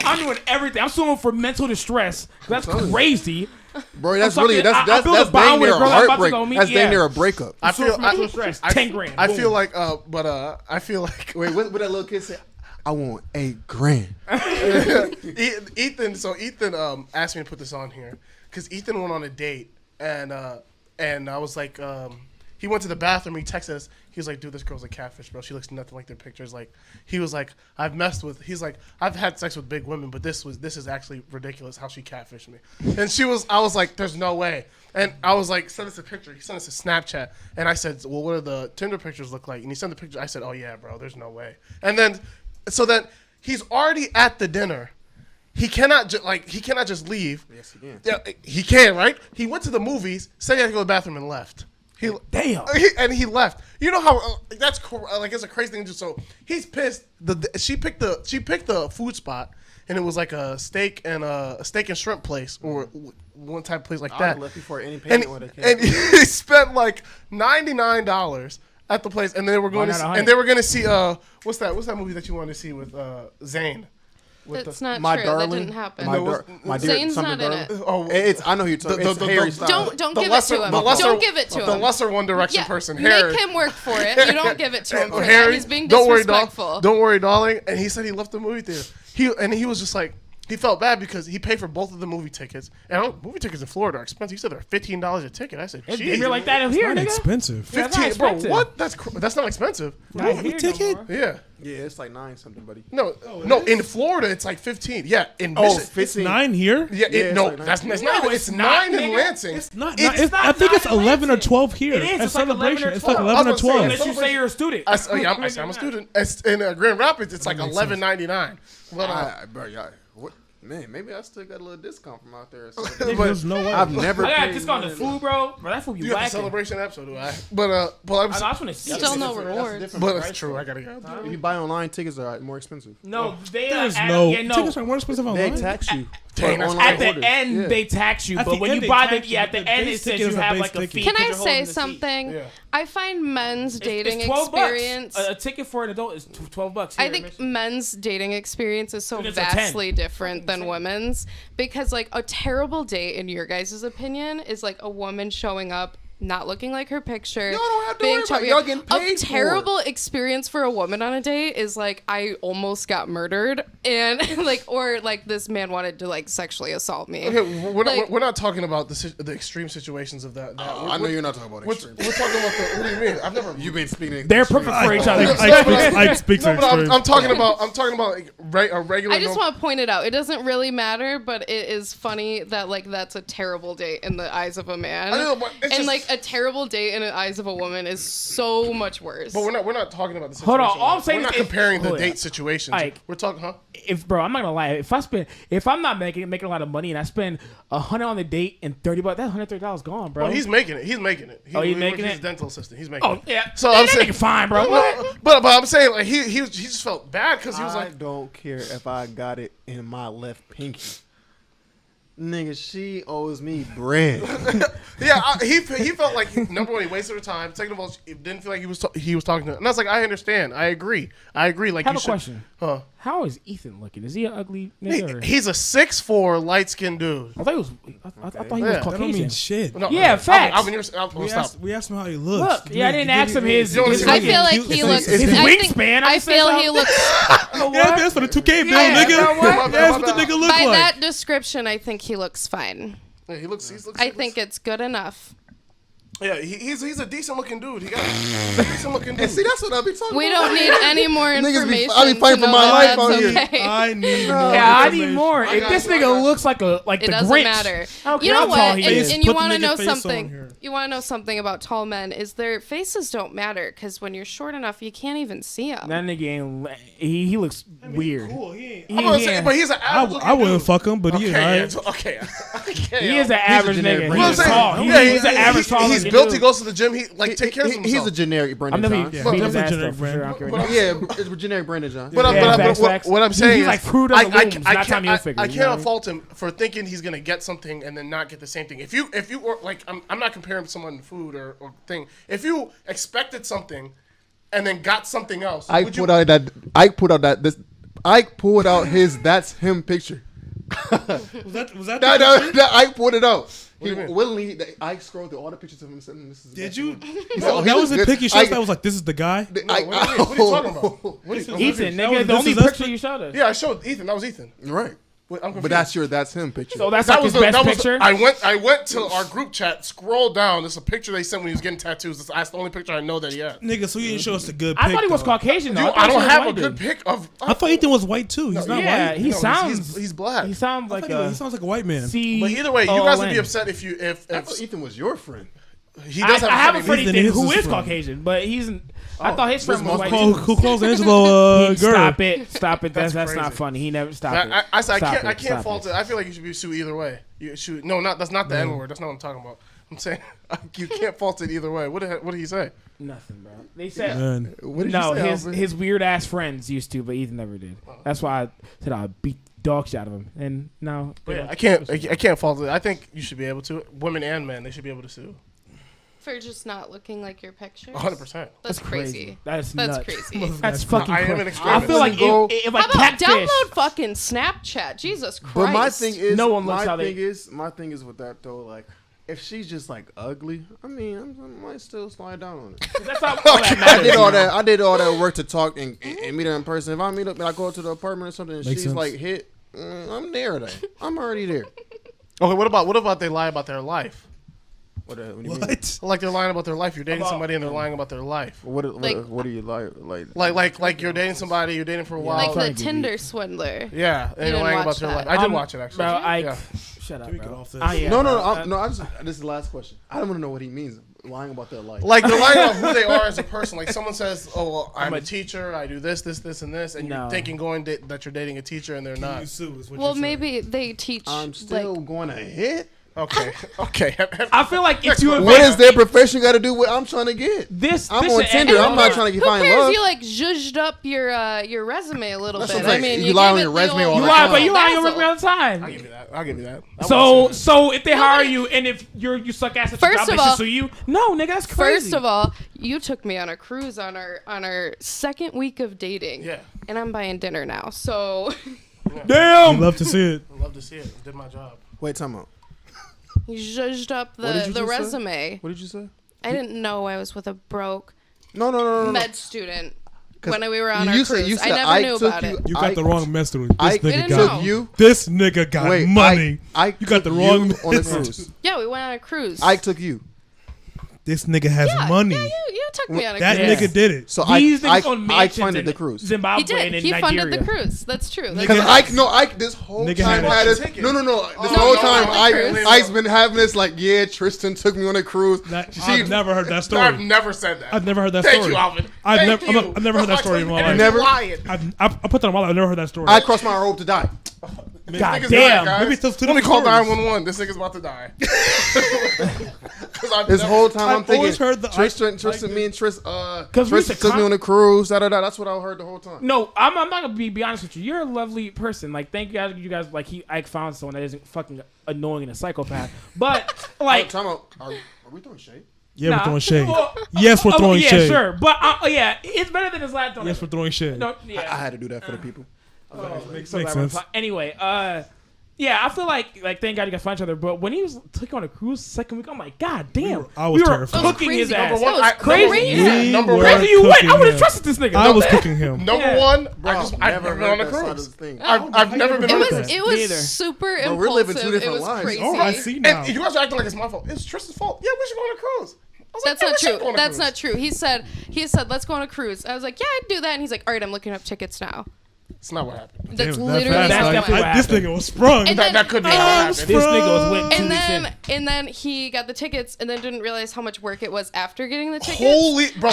I'm doing everything. I'm suing for mental distress. That's crazy. Bro, that's I'm really talking- I that's built a dang bond with near a a girl I'm about to heartbreak. go meet, That's yeah. dang near a breakup. I Suing feel for mental distress. 10 grand. I Boom. feel like I feel like Wait, what that little kid say? I want $8,000. Ethan asked me to put this on here because Ethan went on a date and I was like he went to the bathroom. He texted us. He was like, "Dude, this girl's a catfish, bro. She looks nothing like their pictures." Like he was like, He's like, "I've had sex with big women, but this is actually ridiculous how she catfished me." And I was like, "There's no way." And I was like, "Send us a picture." He sent us a Snapchat, and I said, "Well, what do the Tinder pictures look like?" And he sent the picture. I said, "Oh yeah, bro. There's no way." And then so then he's already at the dinner. He cannot just leave. Yes, he can. Yeah, he can, right? He went to the movies, said he had to go to the bathroom, and left. Damn. And he left. You know how it's a crazy thing. Just so he's pissed. She picked the food spot, and it was like a steak and shrimp place or one type of place like I that. left before any And, payment would have and came. he spent like $99 at the place, and they were going Why to not see, and they were going to see what's that movie that you wanted to see with Zayn? That's not My true. darling, That didn't happen. my dear, Zayn's something not in darling. it. Oh, It's I know who you're talking. It's Harry Styles. Don't give it to him. Don't give it to the him. lesser One Direction Yeah, person, Harry. make him work for it. You don't give it to him for that. Harry, He's being don't worry, disrespectful. don't worry, darling. And he said he left the movie theater. He was just like, he felt bad because he paid for both of the movie tickets. And movie tickets in Florida are expensive. He said they're $15 a ticket. I said, It's geez, damn like that in here, Not nigga. expensive. Yeah, that's 15, bro, expensive. what? That's not expensive. Not Movie here ticket? no more. Yeah. Yeah, it's like 9 something, buddy. No, in Florida it's like 15. Yeah, in Oh, Michigan. 15. 9 here? Yeah, Yeah, it's no, like 9. that's it's No, not. it's It's not, 9 in nigga. Lansing. It's not. It's I not think it's 9 in 11 or Lansing. 12 here. It is. At It's like 11 Celebration, or it's like 12. 11 or I was about to say, 12. Unless you say you're a student. I say I'm a student. It's in Grand Rapids, it's like $11.99. But Bro, y'all, what? Man, maybe I still got a little discount from out there. There's no way. I've never. I got a paid discount on money. the food, bro. Bro, that food be you have the whacking. celebration app, so do I. But I'm I just want to see Still it. no rewards. but it's true. I gotta go. If you buy online, tickets are more expensive. No, they There's are no. yeah, no. Tickets are more expensive They online. tax you. Dang, for that's online At the orders. end, Yeah. they tax you, At but the when end, you they buy tax you, at the but the end, base it says ticket you is a have base like a ticket. fee. Can that I you're holding say the seat. something? Yeah. I find men's dating It's $12. experience. A ticket for an adult is $12. I here in think Michigan. men's dating experience is so It's a 10. vastly different than women's because like a terrible date in your guys' opinion is like a woman showing up not looking like her picture. Y'all don't have to being worry about it. chubby. Y'all getting paid A for terrible experience for a woman on a date is like I almost got murdered, and or this man wanted to sexually assault me. Okay, we're Like- not talking about the extreme situations of that. I know you're not talking about We're extreme. talking about what do you mean? I've never. You've been speaking. They're extreme. perfect for each other. Ike speaks No, but extreme. I'm talking about a regular. I just want to point it out. It doesn't really matter, but it is funny that that's a terrible date in the eyes of a man. I know, but it's and just- a terrible date in the eyes of a woman is so much worse. But we're not talking about the situation. Hold on, all I'm saying we're not is if- comparing the hold on. date situations. Ike. We're talking, huh? Bro, I'm not gonna lie. If I'm not making a lot of money and I spend $100 on the date and $30, that $130 gone, bro. Well, he's making it. He's making it. He's making He's it? a dental assistant. He's making Oh it. yeah. So Man, I'm that saying, nigga fine, bro. What? but I'm saying he just felt bad because he was I like, don't care if I got it in my left pinky. Nigga, she owes me bread. yeah, he felt like number one, he wasted her time. Second of all, he didn't feel like he was talking to her. And I was like, I understand. I agree. Like, I have you a should, question. Huh? How is Ethan looking? Is he an ugly nigga? Or? He's a 6'4" light skinned dude. I thought he was. I thought he Yeah. was That That don't mean Caucasian. shit. No, Yeah, facts. We asked him how he looks. Look, yeah, I didn't ask him his. You don't his see- I fucking- feel like His he looks. his I think- wingspan, I I just feel said he so. looks. Yeah, that's for the 2K bill, Yeah, nigga. bro, what? That's what the nigga look By like. that description, I think he looks fine. Yeah, he looks. I think it's good enough. Yeah, he's a decent looking dude. He got a decent looking dude. And see, that's what I be talking We about. don't need any more Niggas be- information. I be fighting to for know my life that's out here. okay. I need more. Yeah, I need information. more. I If got this you, I nigga got looks like the It Grinch, doesn't matter. I don't You care know how tall what? he And, is. and Put you the want to nigga know face on something. here. You want to know something about tall men is their faces don't matter because when you're short enough, you can't even see them. That nigga ain't. He looks weird. Cool, he ain't. I'm gonna say, but he's an average. I wouldn't fuck him, but he Okay, alright. okay. He is an average generic nigga. Brandon. He's tall. Yeah, He's an average tall. He's nigga, built. dude. He goes to the gym. He take care of himself. He's a generic I'm Brandon never John. Yeah, beat his definitely ass generic though, for sure. I don't care what Yeah, it's a generic Brandon John. But, Yeah, but facts. what I'm saying He's is, like Fruit of the Looms, not Tommy I Hilfiger, you know can't what I fault him for thinking he's gonna get something and then not get the same thing. If you were like, I'm not comparing someone to food or thing. If you expected something and then got something else, Ike would you? pulled out his that's him picture. Was that That Ike pulled it out. He do you mean? willingly, Ike scrolled through all the pictures of him saying this is the Did best you? one. Oh, he that was was a good. picky shot. Ike- That was like, this is the guy. Ike- What are you talking about? What are you- Ethan, That nigga, was- the only this is- picture you showed us. Yeah, I showed Ethan. That was Ethan. Right. Wait, I'm But confused. that's him picture. So that's That like was his best that was picture. I went to our group chat, scrolled down. There's a picture they sent when he was getting tattoos. That's the only picture I know that he had. Nigga, so you didn't show us the good pic. I thought he was though. Caucasian though. I don't have a white good dude. pic of. I thought Ethan was white too. He's not Yeah, white. he No, sounds. he's black. He sounds I like thought a. he sounds like a white man. C. But either way, you guys would be O-N. upset if I thought Ethan was your friend. he I does have a funny friend Ethan Ethan is who his is friend. Caucasian, but he's. I thought his friend was white Who too. calls Angelo He- girl? Stop it! Stop it! That's That's not crazy. funny. He never stop it. I Stop can't Stop fault it. I feel like you should be sued either way. You should no, not that's not the N word. That's not what I'm talking about. I'm saying you can't fault it either way. What did he say? Nothing, bro. They said Man. What did no. you say, His Alvin? his weird ass friends used to, but Ethan never did. That's why I said I'd beat dog shit out of him. And no, they Yeah, don't. I can't fault it. I think you should be able to. Women and men, they should be able to sue. For just not looking like your pictures. 100%. That's crazy. That's That's nuts. crazy. That's fucking I am crazy. an I experiment. feel like Go- if How like about catfish. download fucking Snapchat? Jesus Christ. But my thing is, No one looks how they- my thing is with that though. Like, if she's just like ugly, I mean, I might still slide down on it. That's not all that I matters. did all that. I did all that work to talk and meet her in person. If I meet up and I go to the apartment or something, and Makes she's sense. like hit, I'm there. Then I'm already there. Okay, what about they lie about their life? What do you mean? What? Like they're lying about their life. You're dating About- somebody and they're lying about their life. What Like- do you like? Like you're dating somebody, you're dating for a while. like the trying to give Tinder swindler. Yeah, and you're didn't lying watch about their that. life. I did watch it actually. Bro, I Yeah. shut up, Can we get bro. off this? Yeah, No, bro. I just this is the last question. I don't want to know what he means lying about their life. Like they're lying about who they are as a person. Like someone says, "Oh, well, I'm a teacher. I do this, and this," and No. you're thinking that you're dating a teacher, and they're You not. sue is what Well, you're saying. maybe they teach. I'm still like, going to hit. Okay, okay. I feel like if you What does their profession got to do with what I'm trying to get? this, I'm this on should Tinder. end I'm it. not trying to who find cares? love. You like zhuzhed up your resume a little That's bit. what I'm I saying. mean, You lie on gave your it the resume old- all You the lie, time. but you lie on your That's resume all the I'll time. give you that. I'll give you that. So if they hire you and if you suck ass at your First job, they of should all- sue you. No, nigga, that's crazy. First of all, you took me on a cruise on our second week of dating. Yeah. And I'm buying dinner now. So I'd love to see it. I'd love to see it. Did my job. Wait, time out. He zhuzhed up What did the you just say? resume. What did you say? I didn't know I was with a broke No. med student 'Cause when we were on you our said- cruise. you I said never Ike knew took about you- it. You got Ike- the wrong mess student. This Ike nigga didn't got know. you. This nigga got Wait, money. Ike You got the took wrong you on a mess cruise. Yeah, we went on a cruise. Ike took you. This nigga has yeah, money. Yeah, you took me on a That cruise. Yes. nigga did it. So These Ike niggas own Ike mansions funded in the cruise. Zimbabwe He did. and in He Nigeria. funded the cruise. That's true. That's Because Ike this whole Nigga time had had a us. ticket. No. This No, whole no, time no, Ike's been having this like, yeah, Tristan took me on a cruise. I've never heard that I've story. never said that. I've never heard that Thank story. you, Alvin. I've Thank never- you. I've never heard that story in my And life. you're Never? lying. I put that on my life. I've never heard that story. I crossed my rope to die. God Niggas damn. died, guys. Maybe it's those two Let me different call stories. 911. This nigga's about to die. 'Cause I've This never- whole time I'm I've always thinking heard the Tristan, Ike- me and Tris, we used Tristan to took me on a cruise. That's what I heard the whole time. No, I'm not gonna be honest with you. You're a lovely person. Like, thank you guys. Like, Ike found someone that isn't fucking annoying and a psychopath. But like, Time out. Are we throwing shade? Yeah, nah. we're throwing shade. Well, Yes, we're throwing yeah, shade. sure. But yeah, it's better than his last one. Yes, we're throwing shade. No, I yeah. had to do that for the people. Makes So that sense. was- Anyway, yeah, I feel like thank God you guys find each other. But when he was taking on a cruise second week, I'm like, God damn, I was we were terrified. cooking his Crazy. ass. Number one, Crazy. We Number were one. Crazy you went. I would cooking have him. trusted this nigga. I was cooking him. Number Yeah. one, Bro, I've never been on a heard that side of cruise. the thing. I've never been It on a was cruise. it was Neither. super Bro, impulsive. we're living two It different was lives. crazy. Oh, I see now. And you guys are acting like it's my fault. It's Tristan's fault. Yeah, we should go on a cruise. I was like, That's yeah, not we should true. go on a That's cruise. not true. He said, let's go on a cruise. I was like, yeah, I'd do that. And he's like, all right, I'm looking up tickets now. It's not what happened. That's Damn, literally that That's how it definitely went. what This happened. nigga was sprung. And That could be what happened. This nigga was went 2 And weeks in. then he got the tickets and then didn't realize how much work it was after getting the tickets. Holy, bro,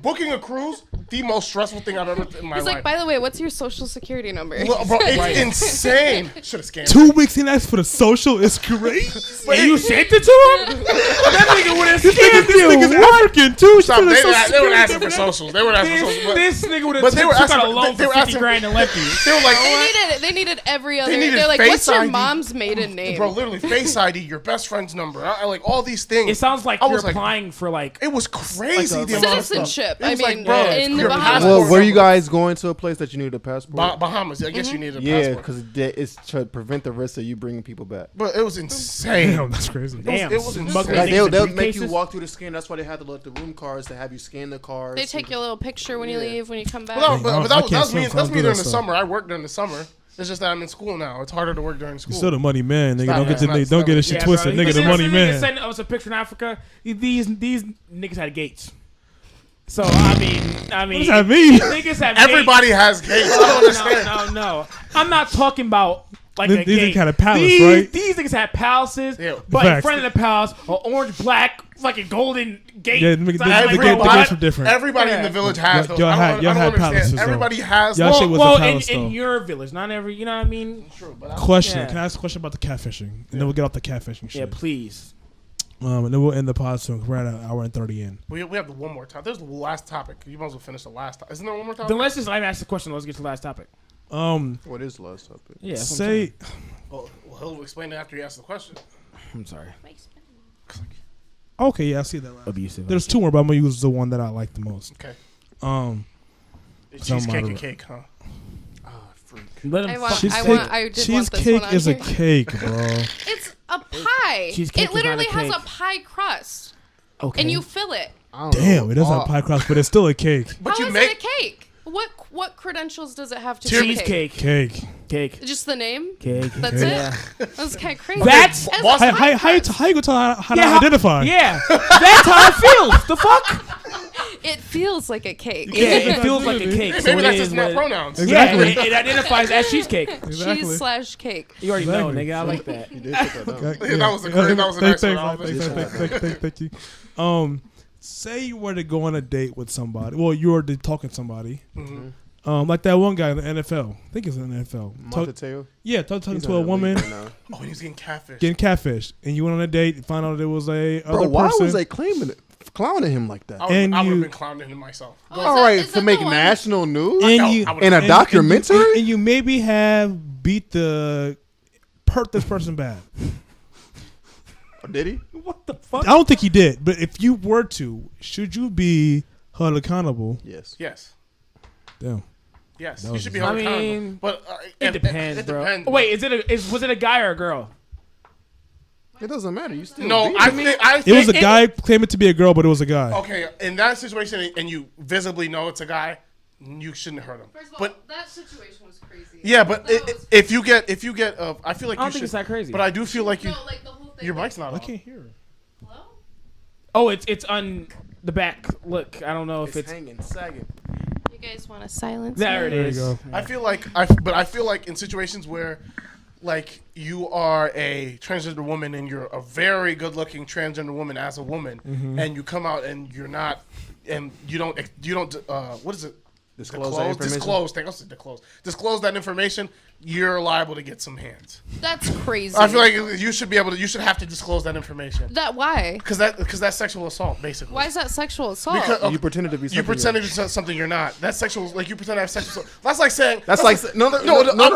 booking a cruise, the most stressful thing I've ever in my He's life. like, by the way, what's your social security number? Well, bro, it's insane. Should have scammed. 2 weeks in asked for the social is crazy. And you sent it to him? That nigga would have scammed This you. nigga's What? African too. Stop. She They was were asking for socials. They were asking for socials. This nigga would but have they were took asking out a for- loan they for were 50 asking- grand and left you. They were like, They needed every other. needed They're like, Face what's your ID. mom's maiden name? bro, literally Face ID, your best friend's number, I like all these things. It sounds like I you're was like- applying for like. It was crazy. Like the amount of stuff. Citizenship. It was I mean, like, bro, in the your Bahamas. passport Well, were you number. guys going to a place that you needed a passport? Bahamas. I guess you needed a Yeah, passport. because it's to prevent the risk of you bringing people back. But it was insane. Damn, that's crazy. Damn, it was insane. smuggling Like niggas in they'll make you briefcases? walk through the scan. That's why they had to let the room cards to have you scan the cards. They take your little picture when you leave, when you come back. Well, no, but I that can't was me. swim, so I That's don't me do during that the stuff. summer. I work during the summer. It's just that I'm in school now. It's harder to work during school. Still the money man, nigga. Stop, Don't get man. the don't get this shit Yeah, twisted, bro. nigga. The Listen, money nigga man. sent us a picture in Africa. These niggas had gates. So I mean, What does that mean? niggas have Everybody has gates. I don't understand. No. I'm not talking about like These a niggas gate. had a palace, these, right? These niggas had palaces, Yeah. but in Facts. front of the palace, an orange, black, fucking golden gate. Yeah, the So I'm like, gates what? were different. Everybody in the village has those. Y'all I had- don't, y'all I don't had understand. palaces, though. Everybody has Y'all those. shit was Well, a palace, in though. your village, not every. You know what I mean? True, but Question. Yeah. Can I ask a question about the catfishing? And then we'll get off the catfishing shit. Yeah, please. And then we'll end the pod soon. We're at an hour and 30 in. we have the one more topic. There's the last topic. You might as well finish the last topic. Isn't there one more topic? Then let's just let me ask the question. Let's get to the last topic. What is the last topic? Yeah. that's what I'm Say, Well, he'll explain it after he asks the question. saying. I'm sorry. okay, yeah, I see that. Last. Abusive. There's two more, but I'm gonna use the one that I like the most. Okay. Some Cheesecake and moderate. cake, huh? Let him I want- fucking I say want- it. I did want this Cheesecake one on is a here. cake, bro. It's a pie. Cheesecake It is not a literally has cake. a pie crust, Okay. and you fill it. I don't Damn, know. it does have pie crust, but it's still a cake. But How you is make it a cake? What credentials does it have to be cake? cheesecake. Cake. Cake. Just the name? Cake. That's Yeah. it. That's kind of crazy. That's- It has Boston- a pie How you crust. gonna tell how to Yeah, identify? Yeah, that's how it feels. The fuck? It feels like a cake. Yeah, it feels like a cake. So maybe it that's is just more what it- pronouns. Exactly. Yeah, it identifies as cheesecake. Exactly. Cheese/cake. You already know, Exactly. nigga. I like that. You did put that down. Okay, That was a great- that was a nice one, Alvin. Thank you. Say you were to go on a date with somebody. Well, you were to talking to somebody. Like that one guy in the NFL. I think it's in the NFL. Monteteo? Talking He's to in a the woman, league right now. Oh, he was getting catfish. getting catfish, and you went on a date, find out it was a Bro, other why person. was they clowning him like that? I would And have you- been clowning him myself. All right, is to that make the one- national news and No, you I would- in a and- documentary. and you maybe have beat hurt this person bad. Did he? What the fuck? I don't think he did, but if you were to, should you be held accountable? Yes. Yes. Damn. Yes. That You was should be I held mean, accountable. But It depends, it bro. depends. Wait, was it a guy or a girl? It doesn't matter. You still. No, beat I him. think I It was a think guy claiming to be a girl, but it was a guy. Okay, in that situation, and you visibly know it's a guy, you shouldn't hurt him. First of all, But that situation was crazy. yeah, but That was if you get, I feel like I don't you think should. it's that crazy. But I do feel like you. no, like the whole thing. Your like, mic's not I on. can't hear her. hello? Oh, it's on the back. Look, I don't know if It's it's. hanging, sagging. You guys want to silence? There it me? There you is. go. I feel like but I feel like in situations where, like, you are a transgender woman and you're a very good-looking transgender woman as a woman, and you come out and you're not, and you don't what is it? Disclose that information? Disclose. Thank you. Disclose that information. You're liable to get some hands. That's crazy. I feel like you should be able to. You should have to disclose that information that. Why? because that's sexual assault, basically. Why is that sexual assault? Because You pretended to be. you something pretended to be something you're not. That's sexual. Like you pretend to have sexual. That's like saying. That's like no.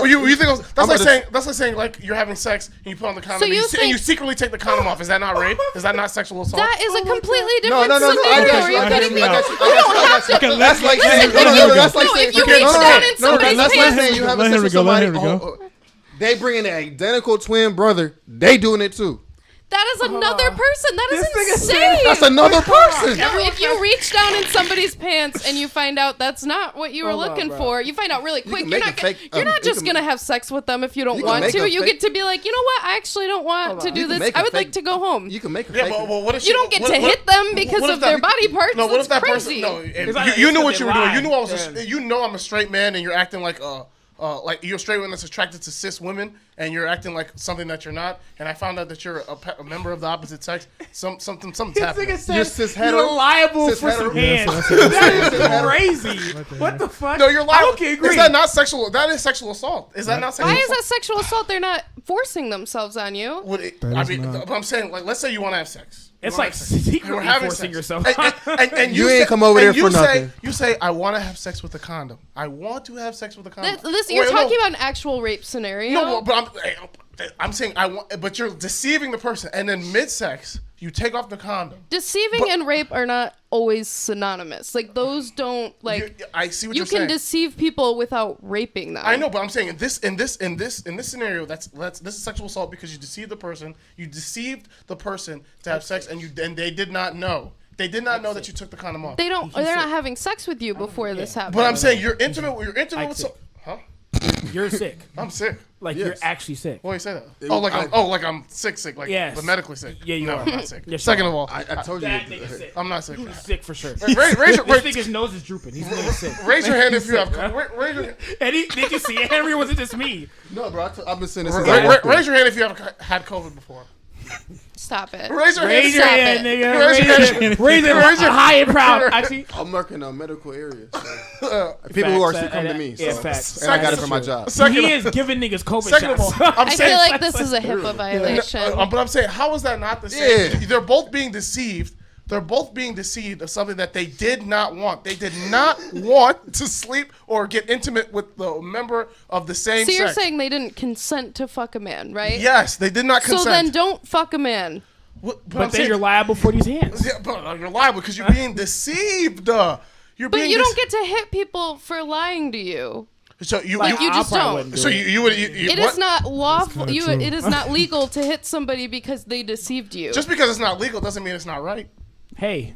You think that's I'm like about saying that's like saying like you're having sex and you put on the condom So and, you and think- you secretly take the condom off. Is that not rape? Is that not sexual assault? That is a completely No, different no. I scenario. got Are you. you I got kidding you. me? I got you. You don't have to. Okay, That's like Listen, saying. if No, you- that's like no, saying. if you okay, reach no, down in no, somebody's that's like pants- saying you have Let sex him with go, let somebody. him go. They bring in an identical twin brother. They doing it too. That is another person. That is This nigga insane. That's another person. No, if you reach down in somebody's pants and you find out that's not what you were Hold on, looking bro. for, you find out really quick. can You're make not, a fake- you're not you just can- gonna have sex with them if you don't you can want make to. a You fake- get to be like, you know what? I actually don't want to on. do You can this. make a I would like fake- to go home. You can make a Yeah, fake. but what if You don't get to hit them because what if of their that- body parts. No, what if That's that crazy. person? No, if like- you knew it's what that you they were doing. lie. You knew I was. Yeah. You know I'm a straight man, and you're acting like you're a straight man that's attracted to cis women, and you're acting like something that you're not. And I found out that you're a member of the opposite sex. Something's This happening. nigga said You're cis you're hetero? liable Cis for some hetero? hands. Yes, That is hetero. crazy. What the fuck? No, you're liable. Okay, agree. Is that not sexual? That is sexual assault. Is that not sexual? Why is assault? that sexual assault? They're not forcing themselves on you. That I is mean, not. but I'm saying, like, let's say you want to have sex. You It's wanna like have sex. secretly And we're having forcing sex. yourself. And You ain't come over there and you for say- nothing. You say, I want to have sex with a condom. I want to have sex with a condom. You're Wait, no. talking about an actual rape scenario. No, but I'm saying I want, but you're deceiving the person, and then mid-sex, you take off the condom. Deceiving But- and rape are not always synonymous. Like those don't like. I see what You you're can saying. deceive people without raping them. I know, but I'm saying in this scenario, this is sexual assault because you deceived the person. You deceived the person to have sex, and they did not know. They did not know that you took the condom off. They don't. They're not having sex with you before this happens. But I'm saying you're intimate. You're intimate with. sick. Huh? You're sick. I'm sick. Like Yes. you're actually sick. Why do you say that? Like I'm sick, like Yes. but medically sick. Yeah, you no, are. I'm not sick. Yes, Second you of all, I told you. That nigga's sick. I'm not sick. He's sick for sure. Raise your This nigga's nose is drooping. He's really sick. raise your hand if you have. Sick, Raise your, Eddie, did you see it, Henry? Or was it just me? No, bro. I've been saying this. Since I walked in. raise your hand if you have had COVID before. Stop it. Raise your Raise your hand. hand, it. nigga. Raise your Raise hand. it. Raise it. Raise it high and proud. Actually, I'm working in a medical area. So. People who are sick come to me. Yeah, so. facts. And I got it from my job. Second, He is giving niggas COVID second of all, shots. I'm I saying. feel like this is a HIPAA violation. But I'm saying, how is that not the same? Yeah. They're both being deceived. They're both being deceived of something that they did not want. They did not want to sleep or get intimate with the member of the same So you're sex. saying they didn't consent to fuck a man, right? Yes, they did not consent. So then don't fuck a man. But I'm But then saying- you're liable for these hands. Yeah, but you're liable because you're being deceived. You're But being you don't get to hit people for lying to you. So you, Like, you just I probably don't. wouldn't do so it. you would. You, It what? is not lawful. kinda true. It is not legal to hit somebody because they deceived you. Just because it's not legal doesn't mean it's not right. Hey,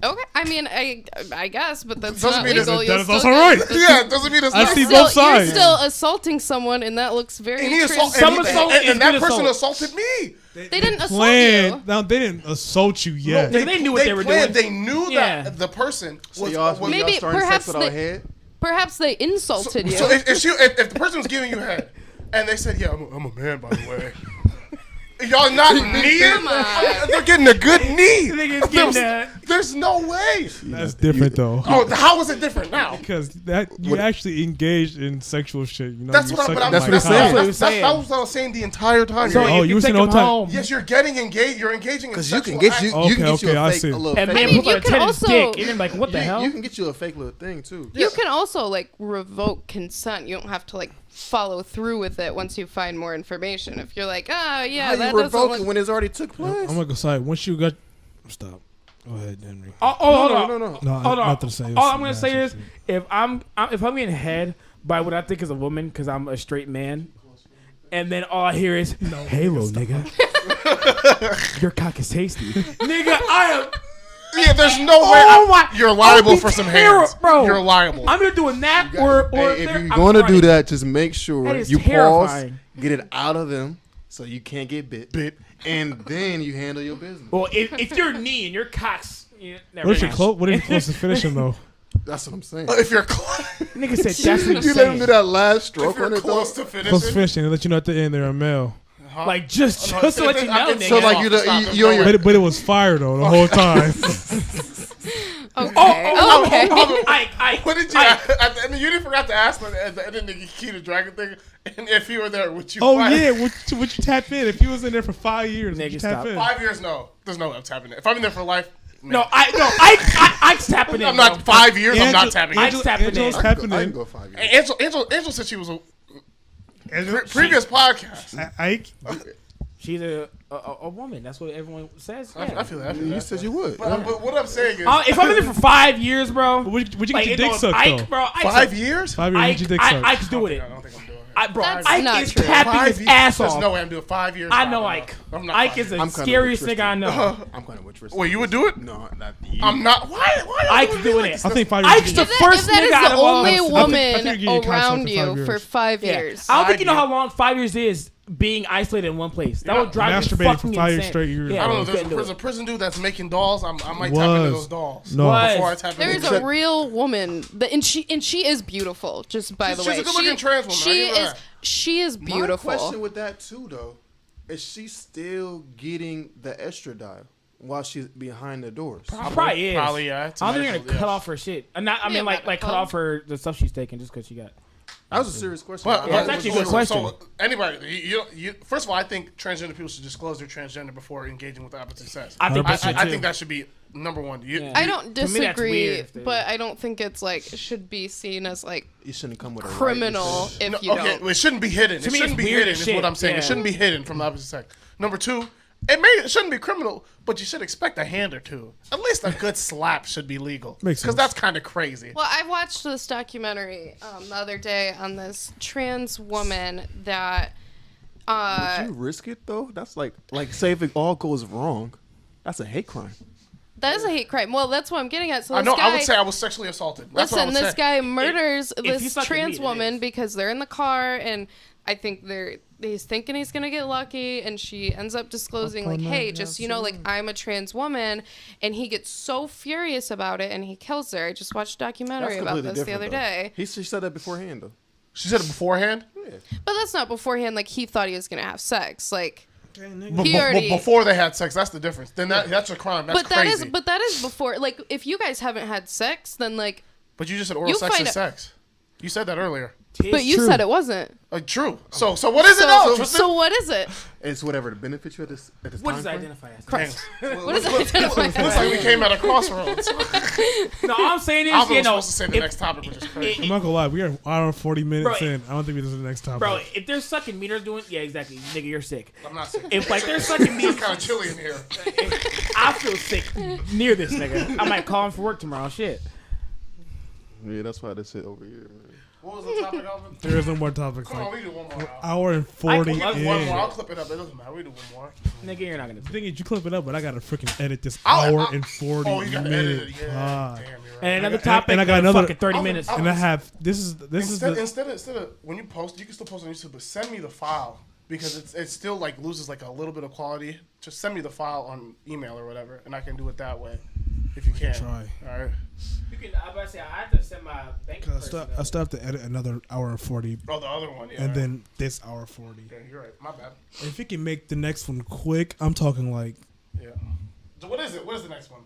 Okay, I mean, I guess, but that's Doesn't not mean it's- legal. that You'll is still also get- right. Yeah, it doesn't mean it's I not. see Still, both sides. You're still assaulting someone, and that looks very. And he assaulted. trans- Some assault is and that good person assault. assaulted me. They didn't assault Planned. you. Now they didn't assault you yet. They knew what they were planned. doing. They knew Yeah. that the person So was. y'all, when Maybe- y'all starting perhaps sex with our they- head? Perhaps they insulted you. So if the person was giving you head, and they said, "Yeah, I'm a man, by the way," y'all not kneeing? Come on. They're getting a good knee. Niggas getting that. There's no way. That's different though. Oh, how is it different now? Because that you actually engaged in sexual shit. You know, That's you what I'm. sucking That's my what he's cock. saying. That was what I was saying the entire time. So Oh, if you you was take saying them all time- home, Yes, you're getting engaged. You're engaging in Because you sexual can get you, act. you can Okay, get you okay, a I fake, see. a little and fake. man mean, put on you a can tennis also- dick, and then like, what the hell? You can get you a fake little thing too. You can also like revoke consent. You don't have to like follow through with it once you find more information. If you're like, yeah, How that you doesn't revoke look. it when it's already took place? I'm gonna go side. Once you got, stop. Go ahead, Henry. Oh, hold on. no. No, Hold on. nothing to say. All I'm gonna It's say is, nasty. if I'm getting head by what I think is a woman, because I'm a straight man, and then all I hear is "Halo, nigga," Your cock is tasty, nigga. I am. Yeah, there's no way. Oh my! You're liable I'll be for some terror- hands, bro. You're liable. I'm either doing that or Hey, if there- you're I'm going to do running. that, just make sure That is you terrifying. pause, get it out of them, so you can't get bit, and then you handle your business. Well, if you're knee and your cock's, never What if you're mind. close? What if you're close to finishing though? That's what I'm saying. If you're Nigga said that's what You he's let him do saying. that last if stroke on you're it, though. close to Close to finishing, finishing, and let you know at the end they're a male. Like just No, to let you know, it's- nigga. So like Stop. you on your But it was fire though the whole time. Okay. Okay. I what did you? At the end, you didn't forgot to ask them at the end of the Nikita Dragon thing, and if you were there, would you? Oh fight? yeah, would you tap in if you was in there for 5 years? Would Nigga, you tap stop. in? 5 years, no. There's no way I'm tapping it. If I'm in there for life, no, I tapping in. I'm not bro. 5 years. I'm Angel- not tapping I it. tapping Angel's in. tapping I in. can go 5 years. Angel said she was a Angel- previous podcast. Ike, She's a woman. That's what everyone says. I Yeah. feel that. You said you would. But what I'm saying is, If I'm in there for 5 years, bro. would you like, get your it dick goes sucked Ike, though? bro. Ike's 5 years? 5 years, get your dick sucked. Ike's doing it. I don't think I'm doing it. Bro, That's Ike not is true. tapping his ass There's off. no way I'm doing 5 years. I know No, Ike. I'm not Ike 5 is the years. I'm kinda scariest with nigga I know. I'm kind of with Tristan. Wait, you would do it? No, not you. I'm not. Why? Ike's doing it. I think 5 years. Ike's the first If that nigga is out the of all. only I think woman you're getting around concept you for 5 for years. 5 Yeah. years. I don't think 5 you know years. how long 5 years is being isolated in one place. That Yeah. would drive me Masturbating for fucking 5 years insane. straight, you're- Yeah, I don't know. you couldn't do There's it. a prison dude that's making dolls. I might tap into those dolls. No. Was. Before I tap There into is a real woman, and she is beautiful. Just by the way, she's a good-looking trans woman. I She give her is. that. She is My beautiful. question with that too, though, is she still getting the estradiol while she's behind the doors? Probably is. Probably, yeah. It's I don't think they're medical, gonna cut yeah. off her shit. Not, I Yeah, mean, like cut medical. off her the stuff she's taking just because she got. That was a serious question. But, Yeah, it's actually a good question. So anybody, you first of all, I think transgender people should disclose their transgender before engaging with the opposite sex. I think I, that should I too. think that should be number one. Yeah. I don't To me, that's disagree, weird if they- but I don't think it's like it should be seen as like You shouldn't come with a right criminal decision. if you okay, don't. well, it shouldn't be hidden. To It me, shouldn't it's be weird hidden. as Is shit. what I'm saying. Yeah. It shouldn't be hidden from the opposite sex. Number two, it shouldn't be criminal, but you should expect a hand or two. At least a good slap should be legal. Makes Because sense. that's kind of crazy. Well, I watched this documentary the other day on this trans woman that. Would you risk it though? That's like say if it all goes wrong, that's a hate crime. That is a hate crime. Well, that's what I'm getting at. So I this know. guy, I would say I was sexually assaulted. That's what I listen, would this say. guy murders if you this suck at trans meat, it woman is. because they're in the car, and I think he's thinking he's gonna get lucky, and she ends up disclosing like, "Hey, just like I'm a trans woman," and he gets so furious about it, and he kills her. I just watched a documentary That's about completely this the different. other though. day, She said that beforehand though. She said it beforehand. but that's not beforehand. Like he thought he was gonna have sex, like. But He already- before they had sex, that's the difference. Then that's a crime. That's But crazy. that is before. Like if you guys haven't had sex, then like. But you just said oral You sex find is out- sex. You said that earlier. But you said it wasn't. True. So what is it now? So what is it? It's whatever the benefit you at this What time does it frame. identify as? Christ. What What is it identify Looks like we came at a crossroads. No, all I'm saying I is, was you know, supposed to say the next topic, which is crazy. I'm not gonna lie, we are an hour and 40 minutes Bro, in. I don't think we do the next topic. bro, if they're sucking meat or doing, yeah, exactly, nigga, you're sick. I'm not sick. If like they're sucking meat, It's kind of chilly in here. I feel sick near this nigga. I might call him for work tomorrow. Shit. Yeah, that's why they sit over here. Man. What was the topic, Alvin? There is no more topics. Come on, Like, we do one more. hour and 40 We do in. one more. I'll clip it up. It doesn't matter. We do one more. Nigga, you're not gonna. The thing is, you clip it up, but I gotta freaking edit this I'll- hour and 40 Oh, you got to edit minute it. Yeah. pod. Damn, you're right. And another and topic. I got and another- fucking 30 minutes. And I have this is the Instead of when you post, you can still post on YouTube, but send me the file because it still like loses like a little bit of quality. Just send me the file on email or whatever, and I can do it that way if you can. try. All right. You can. I about to say I have to send my bank. I still have to edit another hour and 40, Oh, the other one. Yeah. and then this hour 40. Yeah, you're right. My bad. If you can make the next one quick, I'm talking like Yeah. So what is it? What is the next one?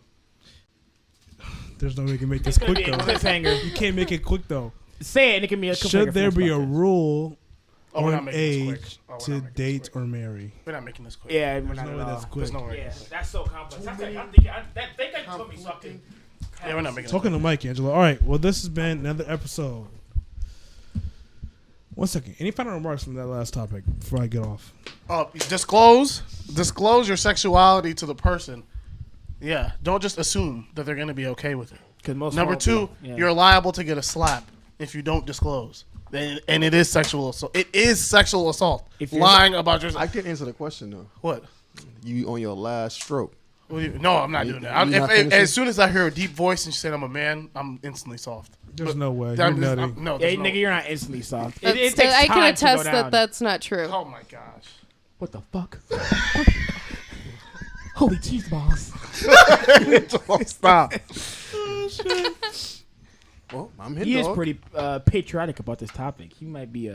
there's no way you can make this It's gonna quick be a though. cliffhanger. You can't make it quick though. Say it, and it can be a cliffhanger Should for there next be a podcast. rule Oh, we're or not an making this quick. age Oh, we're not to making this date quick. or marry? We're not making this quick. Yeah, we're There's not no at way all. that's quick. There's no way. Yeah, that's so complex. That's like, I'm thinking, that think I told me something. Yeah, we're not making. Talking to Mike, Angela. All right. Well, this has been another episode. 1 second. Any final remarks from that last topic before I get off? Disclose your sexuality to the person. Yeah, don't just assume that they're gonna be okay with it. Because most Number won't two, be. Yeah. you're liable to get a slap if you don't disclose. And it is sexual assault. It is sexual assault. If you're- Lying about your I can't answer the question though. what? You on your last stroke. No, I'm not doing that. you not finishing? As soon as I hear a deep voice and she said I'm a man, I'm instantly soft. There's no way. I'm You're just- nutty. I'm- no, Hey, there's no- nigga, you're not instantly soft. That's- It takes I can time to go attest down. that that's not true. Oh my gosh. What the fuck? Holy cheese balls. Stop. Well, I'm hitting He is dog. pretty patriotic about this topic. He might be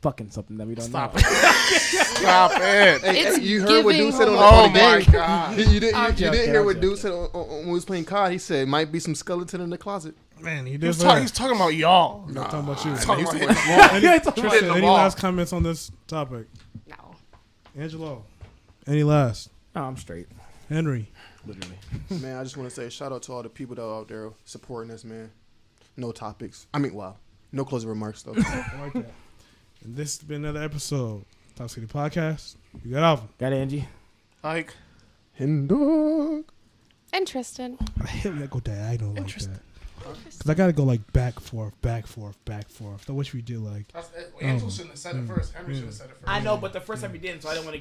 fucking something that we don't Stop know. Stop it. Hey, It's you heard what giving dude said on the, Oh on the my game. God. You didn't I'm joking, hear I'm what joking. dude said when we was playing COD. He said might be some skeleton in the closet. Man, he He did was, that. he's talking about y'all. I'm not talking about you. Talking about him. Yeah, it's Tristan, hitting the any ball. last comments on this topic? No. Angelo, any last? No, I'm straight. Henry, Literally. Man, I just want to say shout out to all the people that are out there supporting us, man. No topics. I mean, wow. No closing remarks, though. I like that. And this has been another episode Top City Podcast. You got Alvin. Got Angie. Like, And dog. And Tristan. I hate when I go diagonal like that. Because I got to go like back, forth, back, forth, back, forth. I wish we do like. Angel shouldn't have said it first. Henry should have said it first. I know, but the first time he didn't, so I didn't want to get